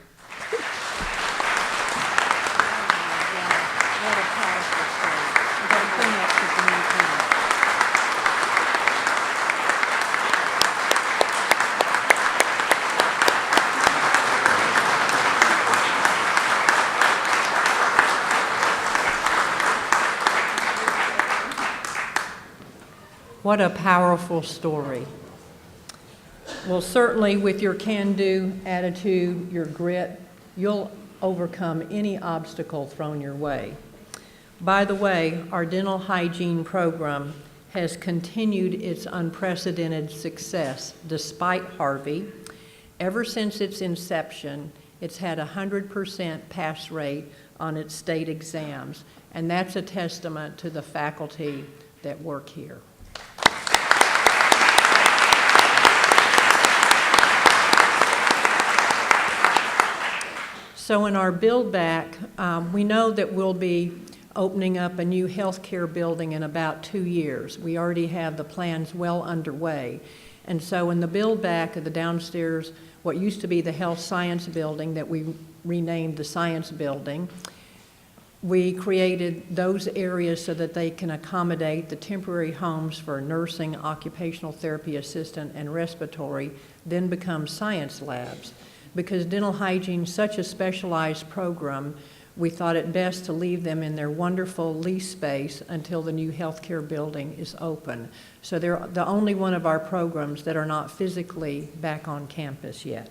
What a powerful story. Well, certainly with your can-do attitude, your grit, you'll overcome any obstacle thrown your way. By the way, our dental hygiene program has continued its unprecedented success despite Harvey. Ever since its inception, it's had a 100% pass rate on its state exams, and that's a testament to the faculty that work here. So in our build back, we know that we'll be opening up a new healthcare building in about 2 years. We already have the plans well underway. And so in the build back of the downstairs, what used to be the health science building that we renamed the science building, we created those areas so that they can accommodate the temporary homes for nursing, occupational therapy assistant, and respiratory, then become science labs. Because dental hygiene is such a specialized program, we thought it best to leave them in their wonderful lease space until the new healthcare building is open. So they're the only one of our programs that are not physically back on campus yet.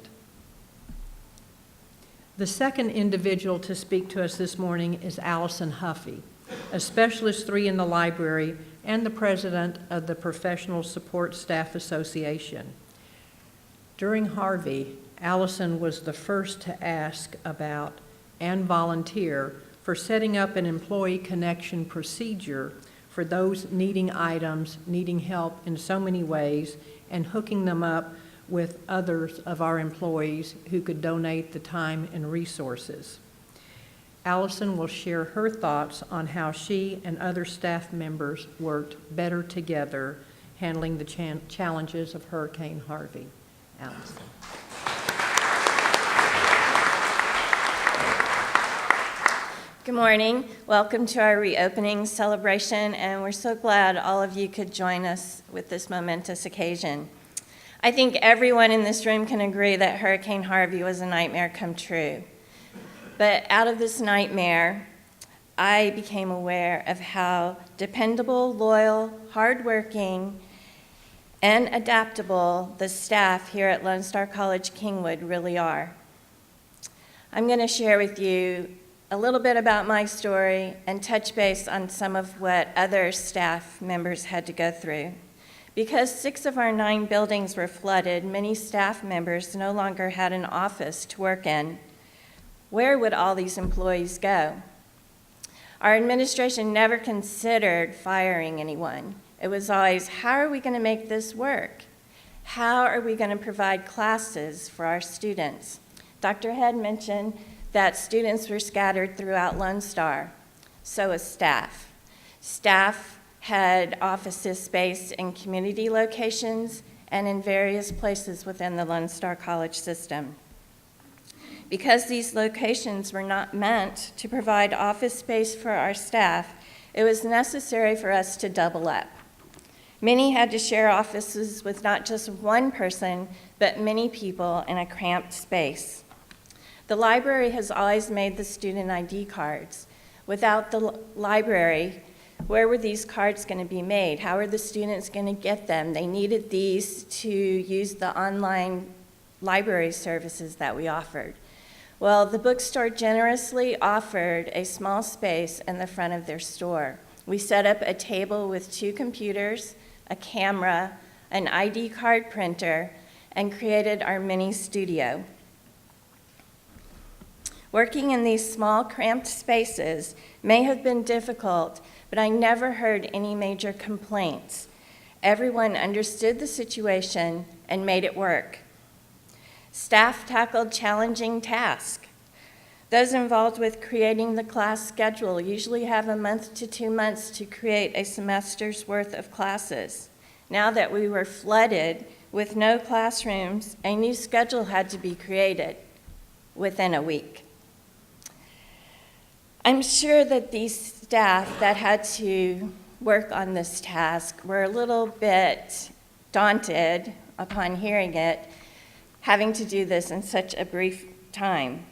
The second individual to speak to us this morning is Allison Huffy, a Specialist 3 in the library and the president of the Professional Support Staff Association. During Harvey, Allison was the first to ask about and volunteer for setting up an employee connection procedure for those needing items, needing help in so many ways, and hooking them up with others of our employees who could donate the time and resources. Allison will share her thoughts on how she and other staff members worked better together handling the challenges of Hurricane Harvey. Allison. Good morning. Welcome to our reopening celebration, and we're so glad all of you could join us with this momentous occasion. I think everyone in this room can agree that Hurricane Harvey was a nightmare come true. But out of this nightmare, I became aware of how dependable, loyal, hardworking, and adaptable the staff here at Lone Star College-Kingwood really are. I'm going to share with you a little bit about my story and touch base on some of what other staff members had to go through. Because 6 of our 9 buildings were flooded, many staff members no longer had an office to work in. Where would all these employees go? Our administration never considered firing anyone. It was always, how are we going to make this work? How are we going to provide classes for our students? Dr. Head mentioned that students were scattered throughout Lone Star. So was staff. Staff had offices spaced in community locations and in various places within the Lone Star College system. Because these locations were not meant to provide office space for our staff, it was necessary for us to double up. Many had to share offices with not just one person, but many people in a cramped space. The library has always made the student ID cards. Without the library, where were these cards going to be made? How are the students going to get them? They needed these to use the online library services that we offered. Well, the bookstore generously offered a small space in the front of their store. We set up a table with 2 computers, a camera, an ID card printer, and created our mini studio. Working in these small, cramped spaces may have been difficult, but I never heard any major complaints. Everyone understood the situation and made it work. Staff tackled challenging tasks. Those involved with creating the class schedule usually have a month to 2 months to create a semester's worth of classes. Now that we were flooded with no classrooms, a new schedule had to be created within a week. I'm sure that these staff that had to work on this task were a little bit daunted upon hearing it, having to do this in such a brief time.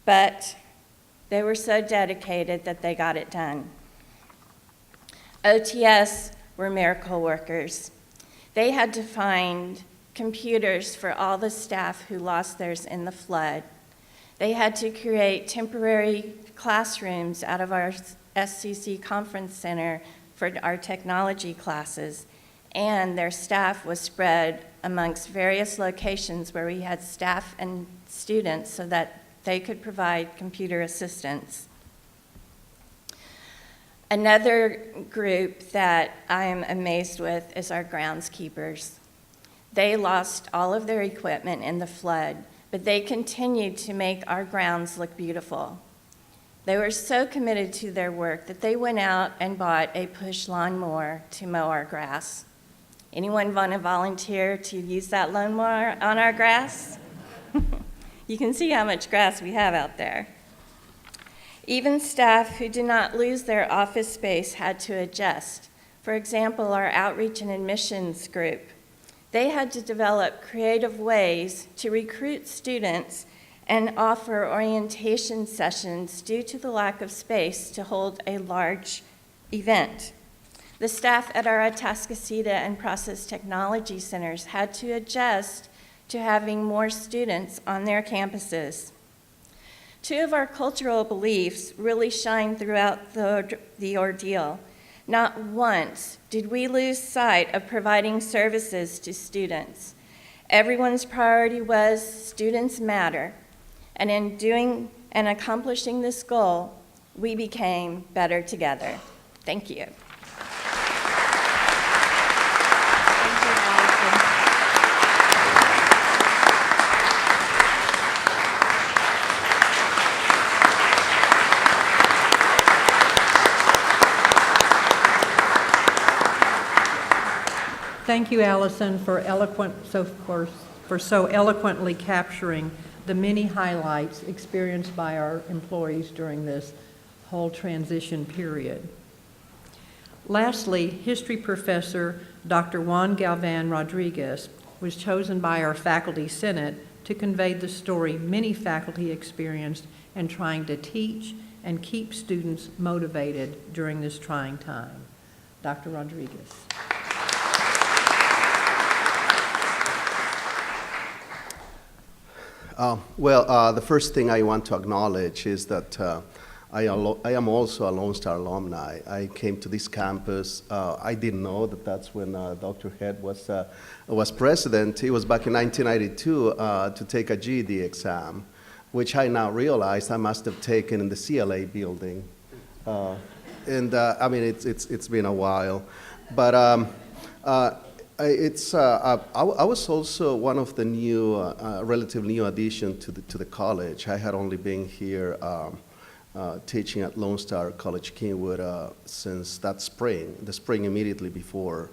But they were so dedicated that they got it done. OTS were miracle workers. They had to find computers for all the staff who lost theirs in the flood. They had to create temporary classrooms out of our SCC Conference Center for our technology classes, and their staff was spread amongst various locations where we had staff and students so that they could provide computer assistance. Another group that I am amazed with is our groundskeepers. They lost all of their equipment in the flood, but they continued to make our grounds look beautiful. They were so committed to their work that they went out and bought a push lawnmower to mow our grass. Anyone want to volunteer to use that lawnmower on our grass? You can see how much grass we have out there. Even staff who did not lose their office space had to adjust. For example, our outreach and admissions group. They had to develop creative ways to recruit students and offer orientation sessions due to the lack of space to hold a large event. The staff at our Atascocita and Process Technology Centers had to adjust to having more students on their campuses. Two of our cultural beliefs really shine throughout the ordeal. Not once did we lose sight of providing services to students. Everyone's priority was students matter, and in doing and accomplishing this goal, we became better together. Thank you. Thank you, Allison, for so eloquently capturing the many highlights experienced by our employees during this whole transition period. Lastly, history professor Dr. Juan Galvan Rodriguez was chosen by our faculty senate to convey the story many faculty experienced in trying to teach and keep students motivated during this trying time. Dr. Rodriguez. The first thing I want to acknowledge is that I am also a Lone Star alumni. I came to this campus. I didn't know that that's when Dr. Head was president. It was back in 1992 to take a GED exam, which I now realize I must have taken in the CLA building. I mean, it's been a while, but I was also one of the new, relatively new addition to the college. I had only been here teaching at Lone Star College-Kingwood since that spring, the spring immediately before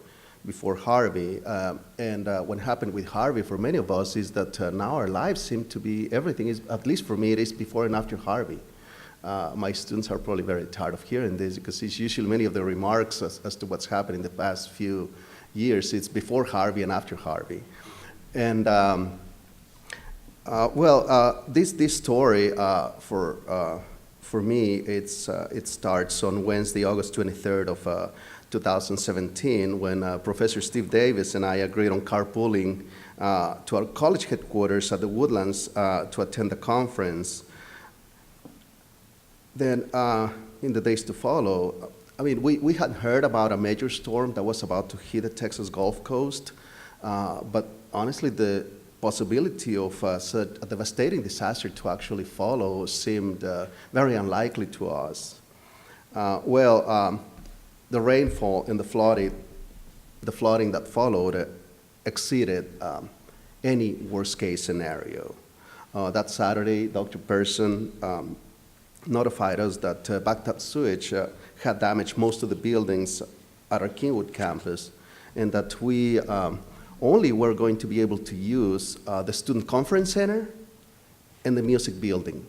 Harvey. What happened with Harvey for many of us is that now our lives seem to be, everything is, at least for me, it is before and after Harvey. My students are probably very tired of hearing this because it's usually many of the remarks as to what's happened in the past few years. It's before Harvey and after Harvey. And this story for me, it starts on Wednesday, August 23rd of 2017, when Professor Steve Davis and I agreed on carpooling to our college headquarters at the Woodlands to attend the conference. Then in the days to follow, I mean, we had heard about a major storm that was about to hit the Texas Gulf Coast, but honestly, the possibility of such a devastating disaster to actually follow seemed very unlikely to us. The rainfall and the flooding that followed exceeded any worst-case scenario. That Saturday, Dr. Pearson notified us that backed-up sewage had damaged most of the buildings at our Kingwood campus, and that we only were going to be able to use the Student Conference Center and the music building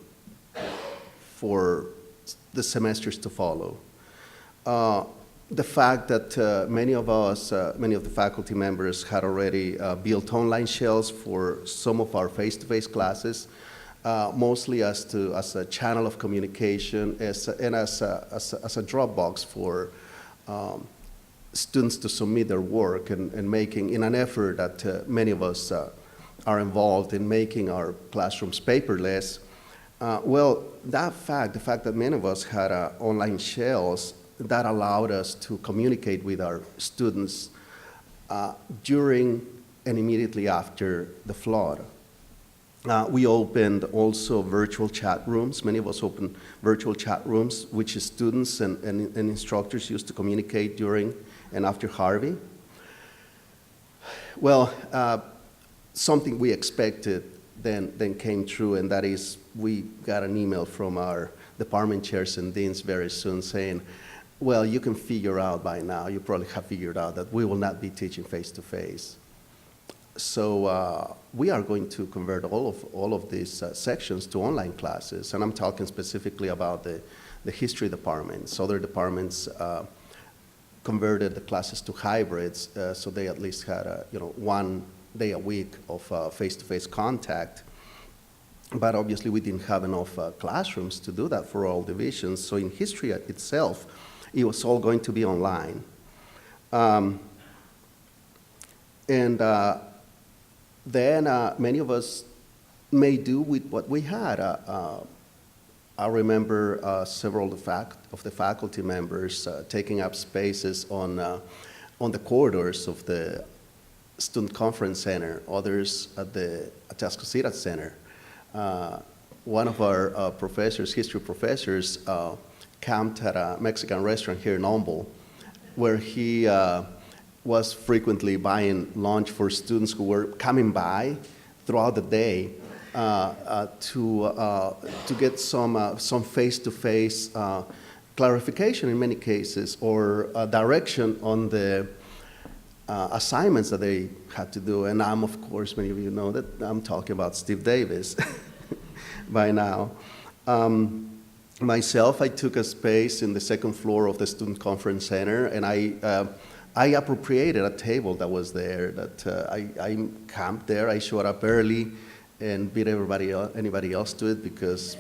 for the semesters to follow. The fact that many of us, many of the faculty members had already built online shells for some of our face-to-face classes, mostly as a channel of communication and as a Dropbox for students to submit their work and making, in an effort that many of us are involved in making our classrooms paperless. The fact that many of us had online shells, that allowed us to communicate with our students during and immediately after the flood. We opened also virtual chat rooms. Many of us opened virtual chat rooms, which students and instructors used to communicate during and after Harvey. Something we expected then came true, and that is we got an email from our department chairs and deans very soon saying, well, you can figure out by now, you probably have figured out that we will not be teaching face-to-face. So we are going to convert all of these sections to online classes, and I'm talking specifically about the history departments. Other departments converted the classes to hybrids, so they at least had 1 day a week of face-to-face contact. But obviously we didn't have enough classrooms to do that for all divisions. So in history itself, it was all going to be online. Then many of us may do with what we had. I remember several of the faculty members taking up spaces on the corridors of the Student Conference Center, others at the Atascocita Center. One of our professors, history professors, camped at a Mexican restaurant here in Humboldt, where he was frequently buying lunch for students who were coming by throughout the day to get some face-to-face clarification in many cases, or direction on the assignments that they had to do. And I'm, of course, many of you know that I'm talking about Steve Davis by now. Myself, I took a space in the second floor of the Student Conference Center, and I appropriated a table that was there, that I camped there. I showed up early and beat anybody else to it, because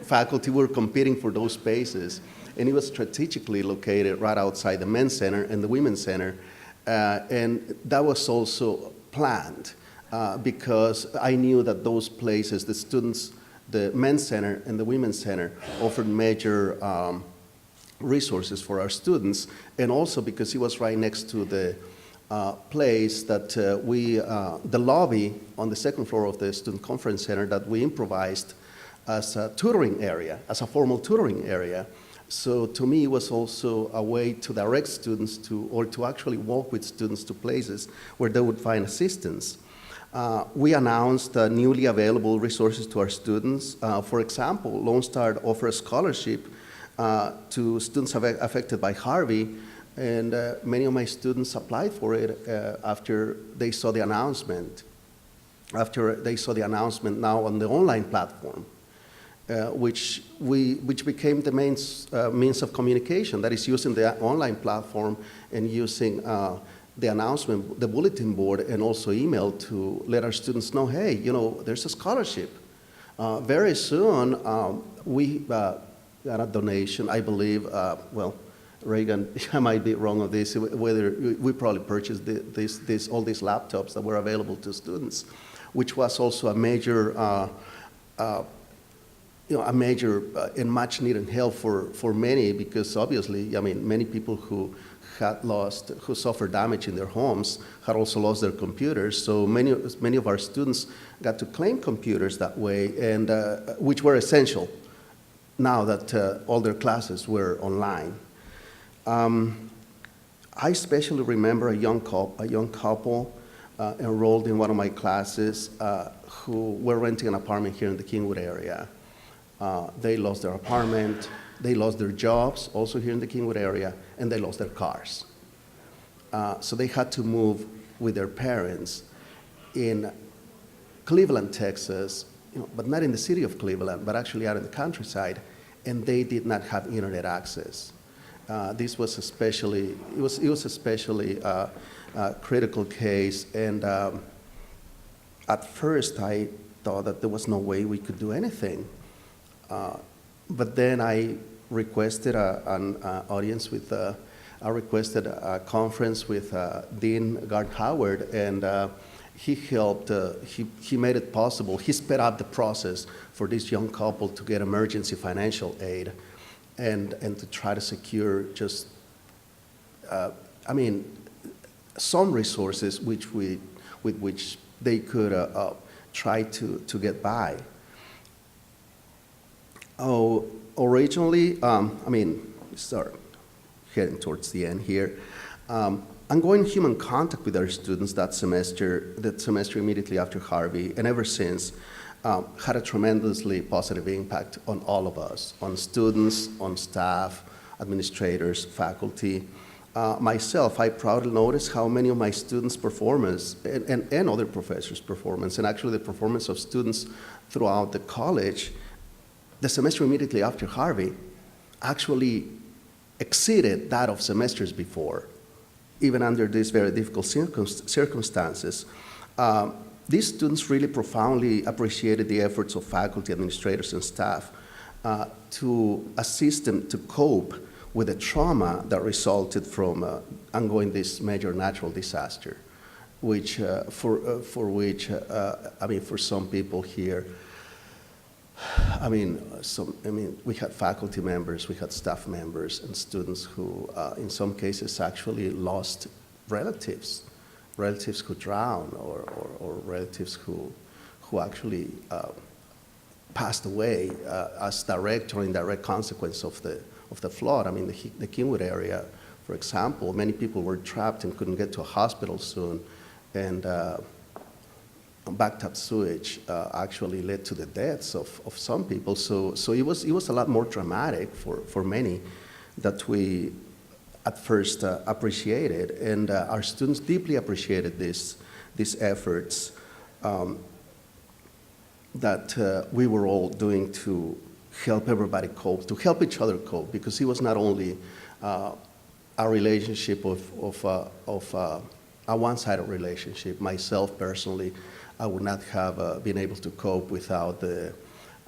faculty were competing for those spaces. And it was strategically located right outside the men's center and the women's center. And that was also planned because I knew that those places, the students, the men's center and the women's center, offered major resources for our students, and also because it was right next to the place that the lobby on the second floor of the Student Conference Center that we improvised as a tutoring area, as a formal tutoring area. So to me, it was also a way to direct students to, or to actually walk with students to places where they would find assistance. We announced newly available resources to our students. For example, Lone Star offers scholarship to students affected by Harvey, and many of my students applied for it after they saw the announcement. After they saw the announcement now on the online platform, which became the main means of communication, that is using the online platform and using the announcement, the bulletin board, and also email to let our students know, hey, there's a scholarship. Very soon, we got a donation, I believe, Reagan, I might be wrong on this, whether we probably purchased all these laptops that were available to students, which was also a major, and much needed help for many, because obviously, many people who suffered damage in their homes had also lost their computers. So many of our students got to claim computers that way, and which were essential now that all their classes were online. I especially remember a young couple enrolled in one of my classes who were renting an apartment here in the Kingwood area. They lost their apartment, they lost their jobs, also here in the Kingwood area, and they lost their cars. So they had to move with their parents in Cleveland, Texas, but not in the city of Cleveland, but actually out in the countryside, and they did not have internet access. This was especially critical case, and at first I thought that there was no way we could do anything. But then I requested an audience with, I requested a conference with Dean Gard Howard, and he helped, he made it possible. He sped up the process for this young couple to get emergency financial aid and to try to secure just, some resources with which they could try to get by. Originally, start heading towards the end here. Ongoing human contact with our students that semester immediately after Harvey, and ever since, had a tremendously positive impact on all of us, on students, on staff, administrators, faculty. Myself, I proudly noticed how many of my students' performance and other professors' performance, and actually the performance of students throughout the college, the semester immediately after Harvey actually exceeded that of semesters before, even under these very difficult circumstances. These students really profoundly appreciated the efforts of faculty, administrators, and staff to assist them to cope with the trauma that resulted from ongoing this major natural disaster, which, for some people here, we had faculty members, we had staff members, and students who, in some cases, actually lost relatives who drowned, or relatives who actually passed away as direct or indirect consequence of the flood. I mean, the Kingwood area, for example, many people were trapped and couldn't get to a hospital soon, and backed up sewage actually led to the deaths of some people. So it was a lot more dramatic for many that we at first appreciated, and our students deeply appreciated these efforts that we were all doing to help everybody cope, to help each other cope, because it was not only a relationship of a one-sided relationship. Myself personally, I would not have been able to cope without the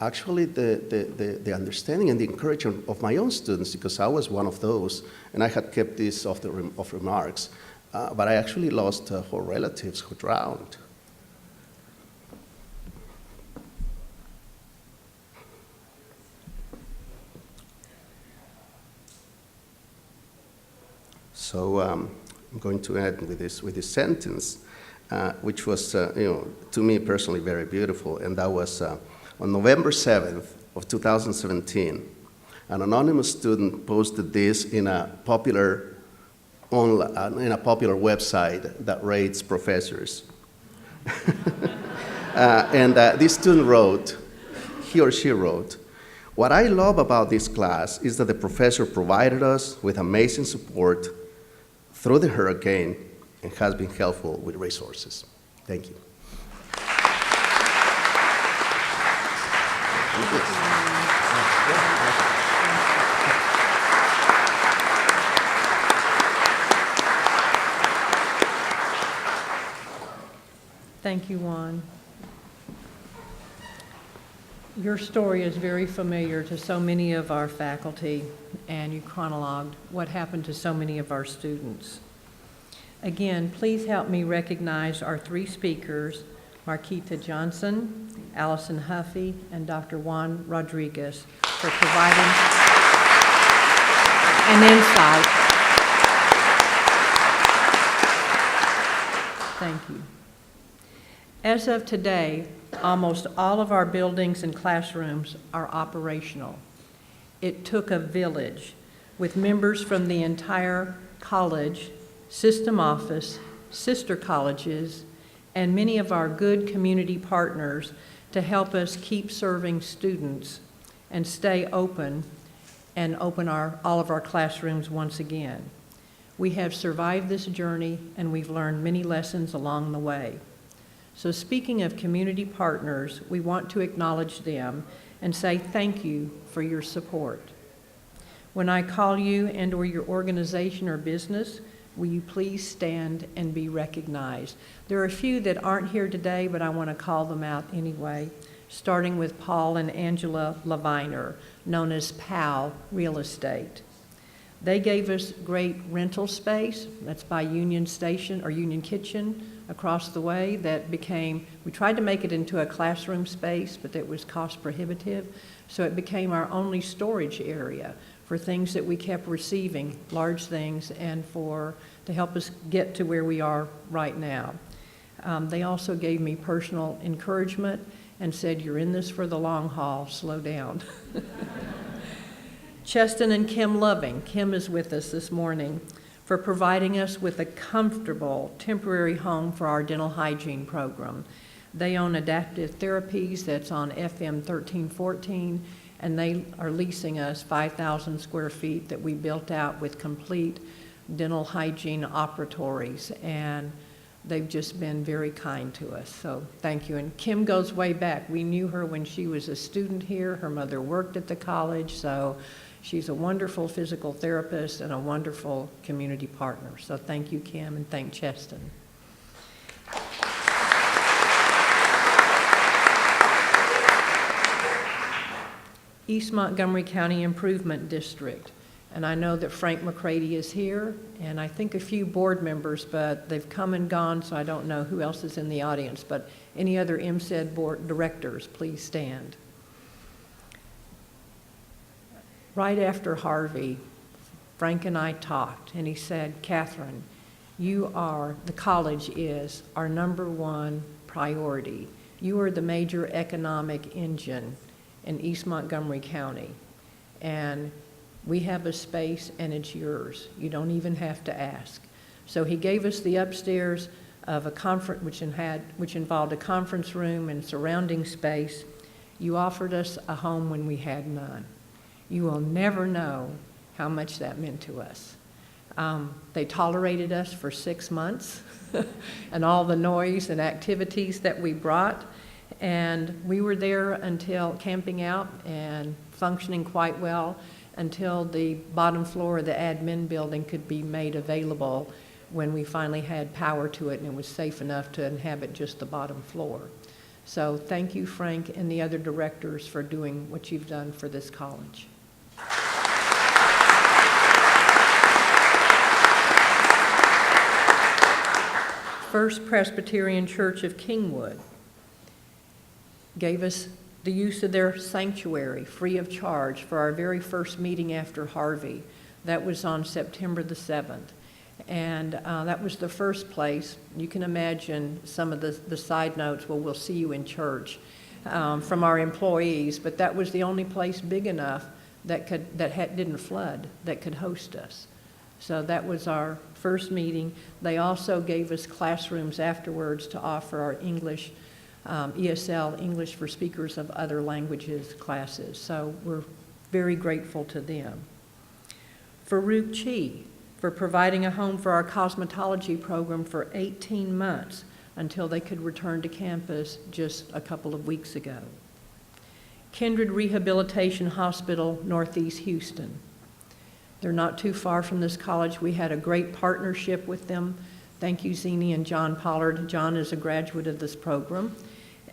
understanding and the encouragement of my own students, because I was one of those, and I had kept this off remarks, but I actually lost whole relatives who drowned. So I'm going to end with this sentence, which was, to me personally very beautiful, and that was on November 7th of 2017, an anonymous student posted this in a popular website that rates professors. And this student wrote, he or she wrote, "What I love about this class is that the professor provided us with amazing support through the hurricane and has been helpful with resources." Thank you. Thank you, Juan. Your story is very familiar to so many of our faculty, and you chronologued what happened to so many of our students. Again, please help me recognize our three speakers, Marquita Johnson, Allison Huffy, and Dr. Juan Rodriguez, for providing an insight. Thank you. As of today, almost all of our buildings and classrooms are operational. It took a village with members from the entire college, system office, sister colleges, and many of our good community partners to help us keep serving students and stay open and open all of our classrooms once again. We have survived this journey, and we've learned many lessons along the way. So speaking of community partners, we want to acknowledge them and say thank you for your support. When I call you and/or your organization or business, will you please stand and be recognized? There are a few that aren't here today, but I want to call them out anyway, starting with Paul and Angela Leviner, known as POW Real Estate. They gave us great rental space. That's by Union Station or Union Kitchen across the way. That became, we tried to make it into a classroom space, but that was cost prohibitive. So it became our only storage area for things that we kept receiving, large things, and to help us get to where we are right now. They also gave me personal encouragement and said, "You're in this for the long haul, slow down." Cheston and Kim Loving, Kim is with us this morning, for providing us with a comfortable temporary home for our dental hygiene program. They own Adaptive Therapies that's on FM 1314, and they are leasing us 5,000 square feet that we built out with complete dental hygiene operatories, and they've just been very kind to us, so thank you. And Kim goes way back. We knew her when she was a student here. Her mother worked at the college, so she's a wonderful physical therapist and a wonderful community partner. So thank you, Kim, and thank Cheston. East Montgomery County Improvement District. And I know that Frank McCrady is here, and I think a few board members, but they've come and gone, so I don't know who else is in the audience. But any other MCED board directors, please stand. Right after Harvey, Frank and I talked, and he said, Catherine, the college is our #1 priority. You are the major economic engine in East Montgomery County, and we have a space and it's yours. You don't even have to ask. So he gave us the upstairs of a conference, which involved a conference room and surrounding space. You offered us a home when we had none. You will never know how much that meant to us. They tolerated us for 6 months and all the noise and activities that we brought. And we were there until camping out and functioning quite well until the bottom floor of the admin building could be made available when we finally had power to it and it was safe enough to inhabit just the bottom floor. So thank you, Frank, and the other directors for doing what you've done for this college. First Presbyterian Church of Kingwood gave us the use of their sanctuary free of charge for our very first meeting after Harvey. That was on September the 7th. And that was the first place. You can imagine some of the side notes, well, we'll see you in church, from our employees, but that was the only place big enough that didn't flood, that could host us. So that was our first meeting. They also gave us classrooms afterwards to offer our English ESL, English for Speakers of Other Languages classes. So we're very grateful to them. Farouk Chi for providing a home for our cosmetology program for 18 months until they could return to campus just a couple of weeks ago. Kindred Rehabilitation Hospital, Northeast Houston. They're not too far from this college. We had a great partnership with them. Thank you, Zini and John Pollard. John is a graduate of this program.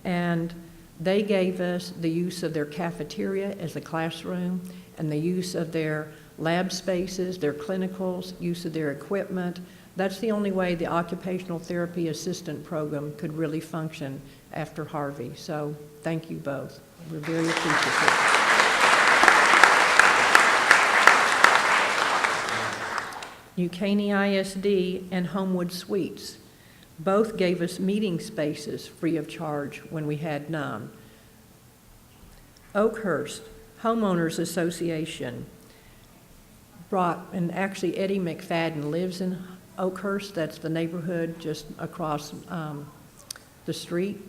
And they gave us the use of their cafeteria as a classroom and the use of their lab spaces, their clinicals, use of their equipment. That's the only way the occupational therapy assistant program could really function after Harvey. So thank you both. We're very appreciative. New Caney ISD and Homewood Suites both gave us meeting spaces free of charge when we had none. Oakhurst Homeowners Association brought, and actually Eddie McFadden lives in Oakhurst, that's the neighborhood just across the street,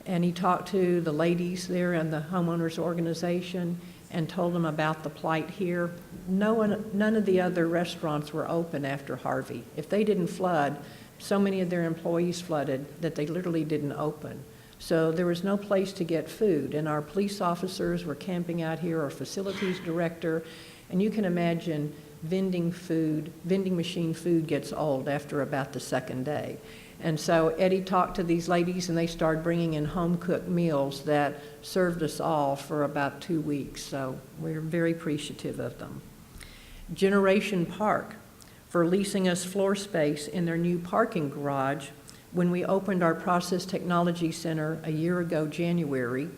and he talked to the ladies there in the homeowners organization and told them about the plight here. None of the other restaurants were open after Harvey. If they didn't flood, so many of their employees flooded that they literally didn't open. So there was no place to get food, and our police officers were camping out here, our facilities director, and you can imagine vending machine food gets old after about the second day. And so Eddie talked to these ladies, and they started bringing in home-cooked meals that served us all for about 2 weeks. So we're very appreciative of them. Generation Park for leasing us floor space in their new parking garage when we opened our Process Technology Center a year ago, January.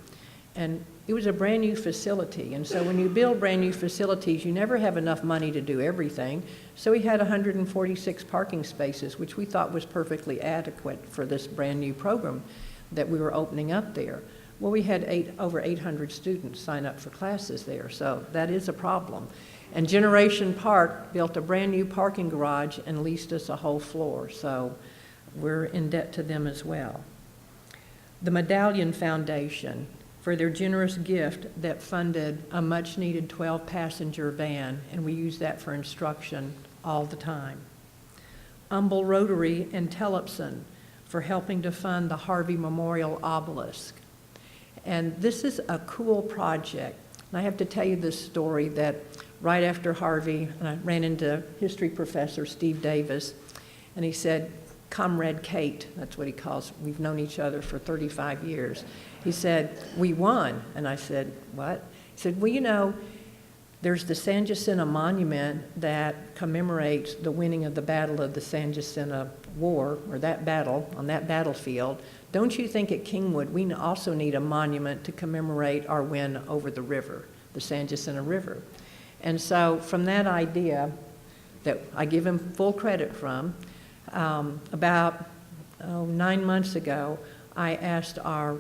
And it was a brand new facility. And so when you build brand new facilities, you never have enough money to do everything. So we had 146 parking spaces, which we thought was perfectly adequate for this brand new program that we were opening up there. Well, we had over 800 students sign up for classes there, so that is a problem. And Generation Park built a brand new parking garage and leased us a whole floor, so we're in debt to them as well. the Medallion Foundation for their generous gift that funded a much-needed 12-passenger van, and we use that for instruction all the time. Humble Rotary and Tellefson for helping to fund the Harvey Memorial Obelisk. And this is a cool project. And I have to tell you this story that right after Harvey, I ran into history professor Steve Davis, and he said, Comrade Kate, that's what he calls, we've known each other for 35 years. He said, we won. And I said, what? He said, well, you know, there's the San Jacinto Monument that commemorates the winning of the Battle of the San Jacinto War, or that battle, on that battlefield. Don't you think at Kingwood we also need a monument to commemorate our win over the river, the San Jacinto River? And so from that idea that I give him full credit from, about 9 months ago, I asked our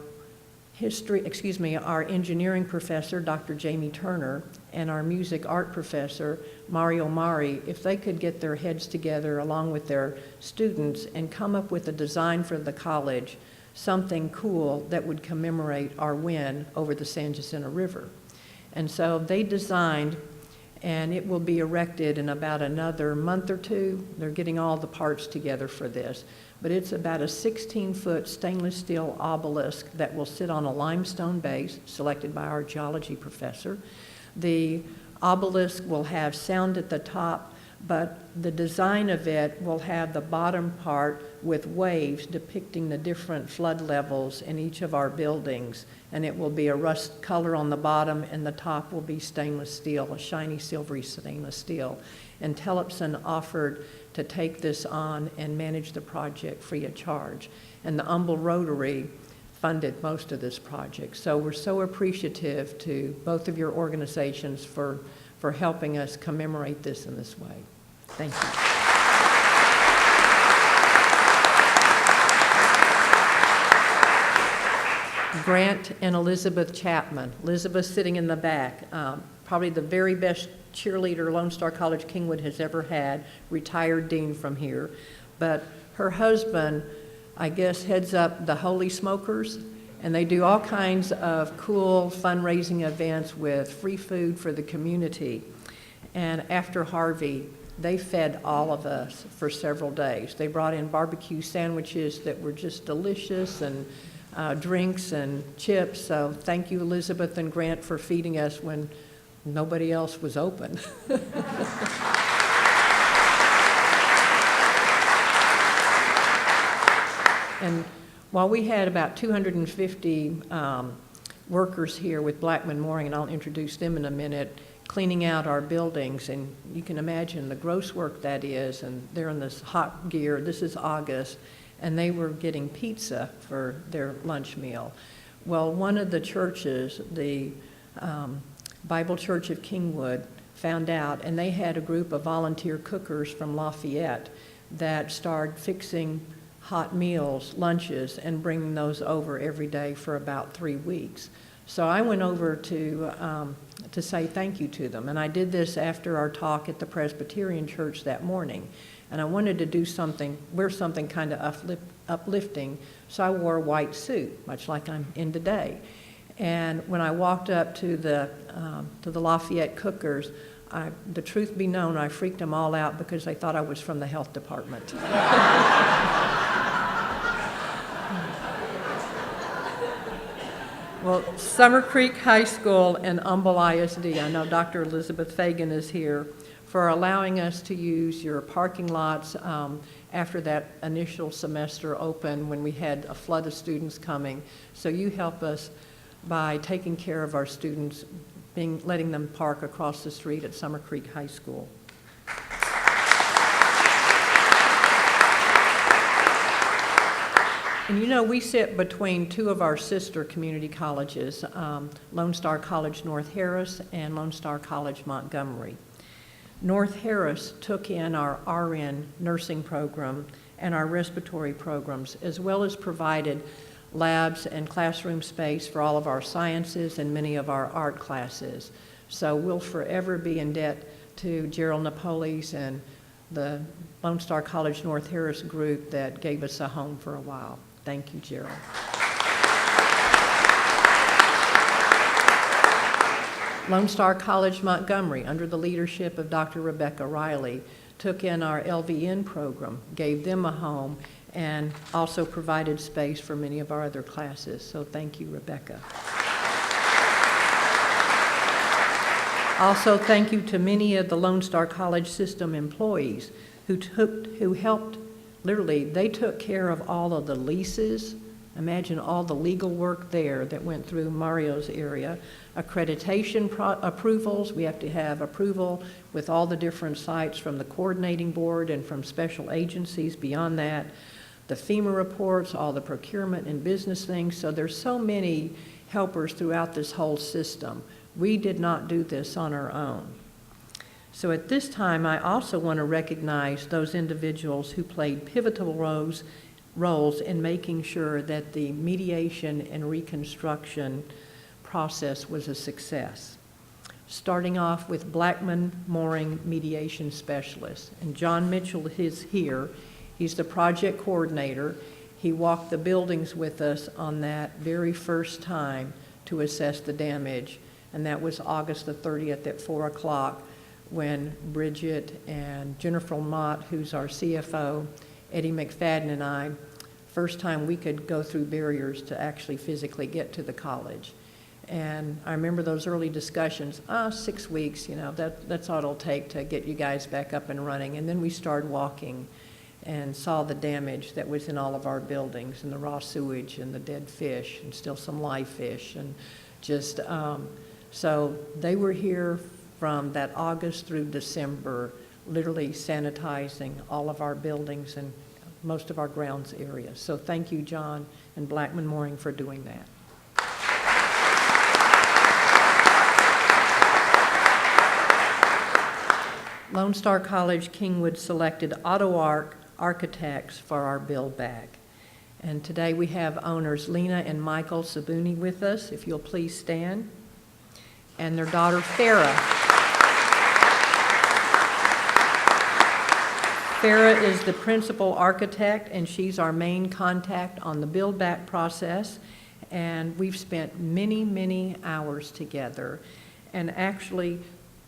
engineering professor, Dr. Jamie Turner, and our music art professor, Mario Mari, if they could get their heads together along with their students and come up with a design for the college, something cool that would commemorate our win over the San Jacinto River. And so they designed, and it will be erected in about another month or two. They're getting all the parts together for this. But it's about a 16-foot stainless steel obelisk that will sit on a limestone base selected by our geology professor. The obelisk will have sound at the top, but the design of it will have the bottom part with waves depicting the different flood levels in each of our buildings. And it will be a rust color on the bottom, and the top will be stainless steel, a shiny silvery stainless steel. And Tellefson offered to take this on and manage the project free of charge. And the Humble Rotary funded most of this project. So we're so appreciative to both of your organizations for helping us commemorate this in this way. Thank you. Grant and Elizabeth Chapman. Elizabeth sitting in the back, probably the very best cheerleader Lone Star College-Kingwood has ever had, retired dean from here. But her husband, I guess, heads up the Holy Smokers, and they do all kinds of cool fundraising events with free food for the community. And after Harvey, they fed all of us for several days. They brought in barbecue sandwiches that were just delicious, and drinks and chips. So thank you, Elizabeth and Grant, for feeding us when nobody else was open. And while we had about 250 workers here with Blackman Mooring, and I'll introduce them in a minute, cleaning out our buildings, and you can imagine the gross work that is, and they're in this hot gear. This is August, and they were getting pizza for their lunch meal. Well, one of the churches, the Bible Church of Kingwood, found out, and they had a group of volunteer cookers from Lafayette that started fixing hot meals, lunches, and bringing those over every day for about 3 weeks. So I went over to say thank you to them, and I did this after our talk at the Presbyterian Church that morning. And I wanted to do something, wear something kind of uplifting, so I wore a white suit, much like I'm in today. And when I walked up to the Lafayette cookers, the truth be known, I freaked them all out because they thought I was from the health department. Well, Summer Creek High School and Humble ISD, I know Dr. Elizabeth Fagan is here, for allowing us to use your parking lots after that initial semester open when we had a flood of students coming. So you help us by taking care of our students, letting them park across the street at Summer Creek High School. And you know, we sit between two of our sister community colleges, Lone Star College North Harris and Lone Star College Montgomery. North Harris took in our RN nursing program and our respiratory programs, as well as provided labs and classroom space for all of our sciences and many of our art classes. So we'll forever be in debt to Gerald Napoles and the Lone Star College North Harris group that gave us a home for a while. Thank you, Gerald. Lone Star College Montgomery, under the leadership of Dr. Rebecca Riley, took in our LVN program, gave them a home, and also provided space for many of our other classes. So thank you, Rebecca. Also, thank you to many of the Lone Star College system employees who helped, literally, they took care of all of the leases. Imagine all the legal work there that went through Mario's area. Accreditation approvals, we have to have approval with all the different sites from the coordinating board and from special agencies beyond that. The FEMA reports, all the procurement and business things. So there's so many helpers throughout this whole system. We did not do this on our own. So at this time, I also want to recognize those individuals who played pivotal roles in making sure that the mediation and reconstruction process was a success. Starting off with Blackman Mooring Mediation Specialist. And John Mitchell is here. He's the project coordinator. He walked the buildings with us on that very first time to assess the damage. And that was August the 30th at 4 o'clock when Bridget and Jennifer Mott, who's our CFO, Eddie McFadden and I, first time we could go through barriers to actually physically get to the college. And I remember those early discussions, 6 weeks, you know, that's all it'll take to get you guys back up and running. And then we started walking and saw the damage that was in all of our buildings and the raw sewage and the dead fish and still some live fish. And just, so they were here from that August through December, literally sanitizing all of our buildings and most of our grounds area. So thank you, John and Blackman Mooring, for doing that. Lone Star College-Kingwood selected AutoArc architects for our build back. And today we have owners Lena and Michael Sabuni with us, if you'll please stand, and their daughter Farah. Farah is the principal architect, and she's our main contact on the build back process. And we've spent many, many hours together. And actually,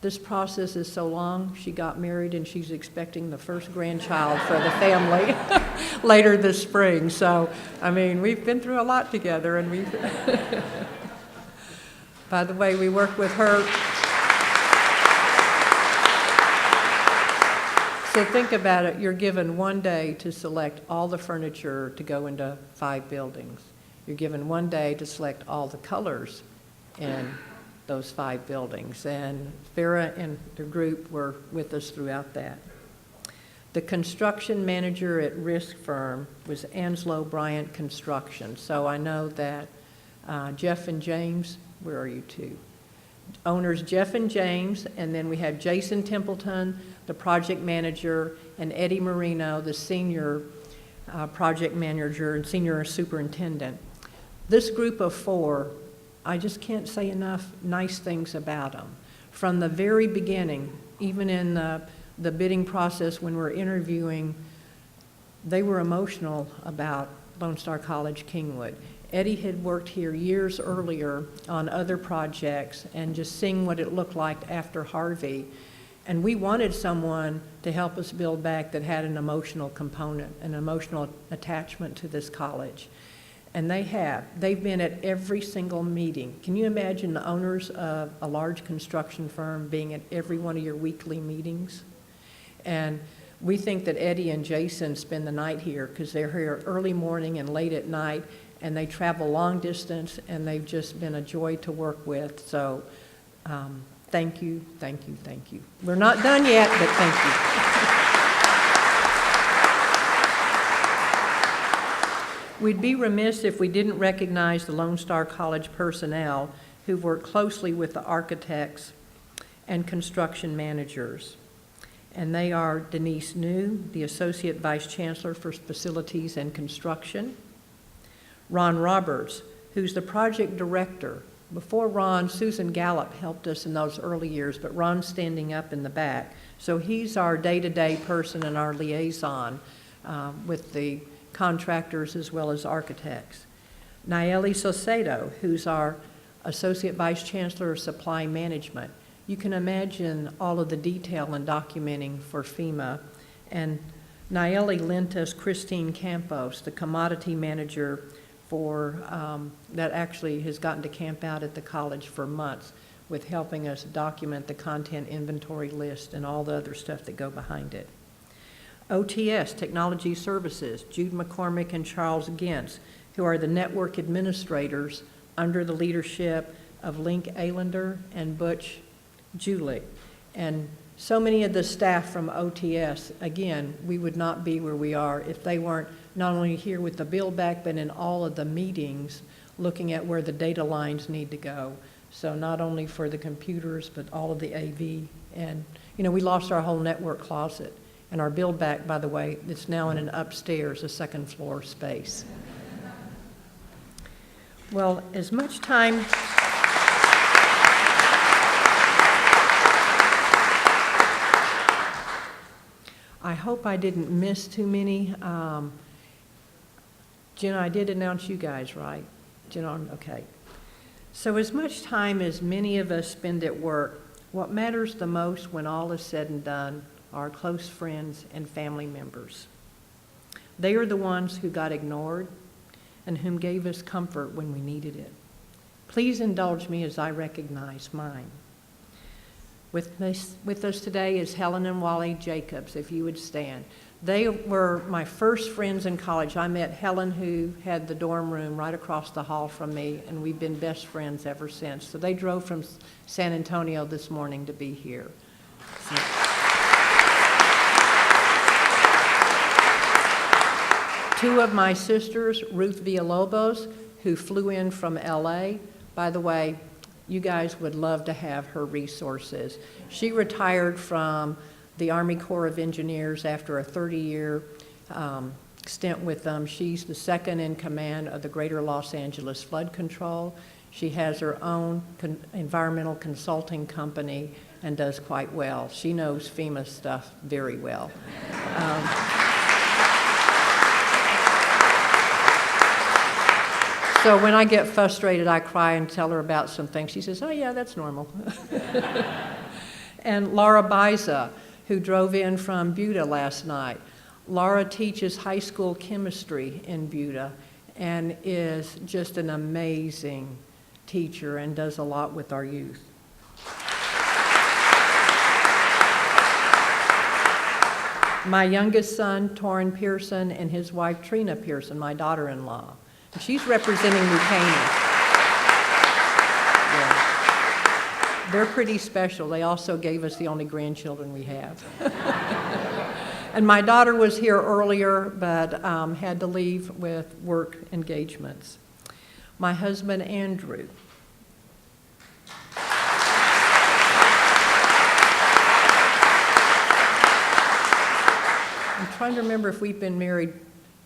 this process is so long, she got married and she's expecting the first grandchild for the family later this spring. So, I mean, we've been through a lot together, and we've, by the way, we work with her. So think about it, you're given one day to select all the furniture to go into 5 buildings. You're given one day to select all the colors in those 5 buildings. And Farah and the group were with us throughout that. The construction manager at Risk Firm was Anslow Bryant Construction. So I know that Jeff and James, where are you two? Owners Jeff and James, and then we have Jason Templeton, the project manager, and Eddie Marino, the senior project manager and senior superintendent. This group of 4, I just can't say enough nice things about them. From the very beginning, even in the bidding process when we're interviewing, they were emotional about Lone Star College-Kingwood. Eddie had worked here years earlier on other projects and just seeing what it looked like after Harvey. And we wanted someone to help us build back that had an emotional component, an emotional attachment to this college. And they have. They've been at every single meeting. Can you imagine the owners of a large construction firm being at every one of your weekly meetings? And we think that Eddie and Jason spend the night here because they're here early morning and late at night, and they travel long distance, and they've just been a joy to work with. So thank you, thank you, thank you. We're not done yet, but thank you. We'd be remiss if we didn't recognize the Lone Star College personnel who work closely with the architects and construction managers. And they are Denise New, the Associate Vice Chancellor for Facilities and Construction, Ron Roberts, who's the project director. Before Ron, Susan Gallup helped us in those early years, but Ron's standing up in the back. So he's our day-to-day person and our liaison with the contractors as well as architects. Nayeli Sosedo, who's our Associate Vice Chancellor of Supply Management. You can imagine all of the detail and documenting for FEMA. And Nayeli lent us Christine Campos, the commodity manager for, that actually has gotten to camp out at the college for months with helping us document the content inventory list and all the other stuff that go behind it. OTS, Technology Services, Jude McCormick and Charles Gintz, who are the network administrators under the leadership of Link Aylander and Butch Julie. And so many of the staff from OTS, again, we would not be where we are if they weren't not only here with the build back, but in all of the meetings, looking at where the data lines need to go. So not only for the computers, but all of the AV. And, you know, we lost our whole network closet. And our build back, by the way, it's now in an upstairs, a second floor space. Well, as much time. I hope I didn't miss too many. Jenna, I did announce you guys, right? Jenna, okay. So as much time as many of us spend at work, what matters the most when all is said and done are our close friends and family members. They are the ones who got ignored and whom gave us comfort when we needed it. Please indulge me as I recognize mine. With us today is Helen and Wally Jacobs, if you would stand. They were my first friends in college. I met Helen, who had the dorm room right across the hall from me, and we've been best friends ever since. So they drove from San Antonio this morning to be here. Two of my sisters, Ruth Villalobos, who flew in from LA. By the way, you guys would love to have her resources. She retired from the Army Corps of Engineers after a 30-year stint with them. She's the second in command of the Greater Los Angeles Flood Control. She has her own environmental consulting company and does quite well. She knows FEMA stuff very well. So when I get frustrated, I cry and tell her about some things. She says, oh yeah, that's normal. And Laura Biza, who drove in from Buda last night. Laura teaches high school chemistry in Buda and is just an amazing teacher and does a lot with our youth. My youngest son, Torrin Pearson, and his wife, Trina Pearson, my daughter-in-law. She's representing New Canaan. Yeah. They're pretty special. They also gave us the only grandchildren we have. And my daughter was here earlier, but had to leave with work engagements. My husband, Andrew. I'm trying to remember if we've been married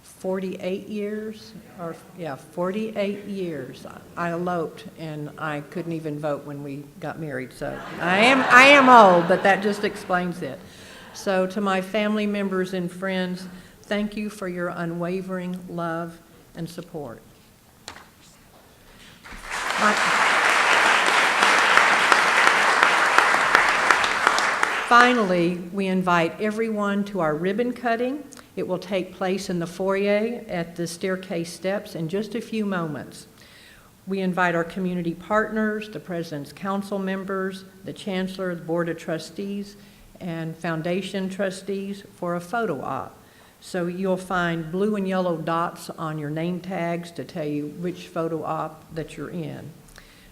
48 years, or yeah, 48 years. I eloped and I couldn't even vote when we got married, so I am old, but that just explains it. So to my family members and friends, thank you for your unwavering love and support. Finally, we invite everyone to our ribbon cutting. It will take place in the foyer at the staircase steps in just a few moments. We invite our community partners, the President's Council members, the Chancellor, the Board of Trustees, and Foundation trustees for a photo op. So you'll find blue and yellow dots on your name tags to tell you which photo op that you're in.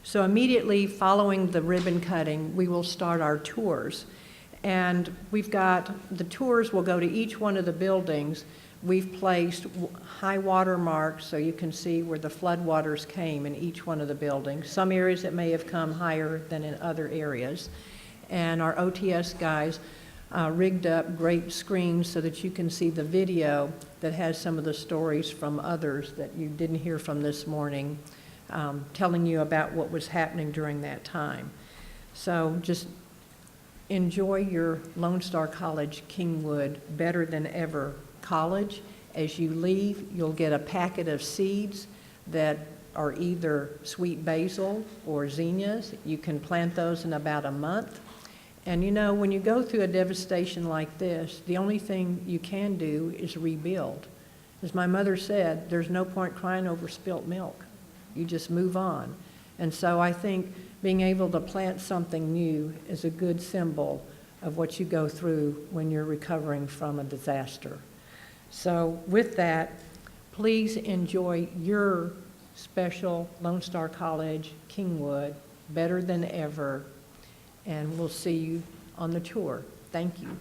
So immediately following the ribbon cutting, we will start our tours. And we've got, the tours will go to each one of the buildings. We've placed high water marks so you can see where the floodwaters came in each one of the buildings. Some areas that may have come higher than in other areas. And our OTS guys rigged up great screens so that you can see the video that has some of the stories from others that you didn't hear from this morning, telling you about what was happening during that time. So just enjoy your Lone Star College-Kingwood Better Than Ever College. As you leave, you'll get a packet of seeds that are either sweet basil or zinnias. You can plant those in about a month. And you know, when you go through a devastation like this, the only thing you can do is rebuild. As my mother said, there's no point crying over spilt milk. You just move on. And so I think being able to plant something new is a good symbol of what you go through when you're recovering from a disaster. So with that, please enjoy your special Lone Star College, Kingwood, better than ever, and we'll see you on the tour. Thank you.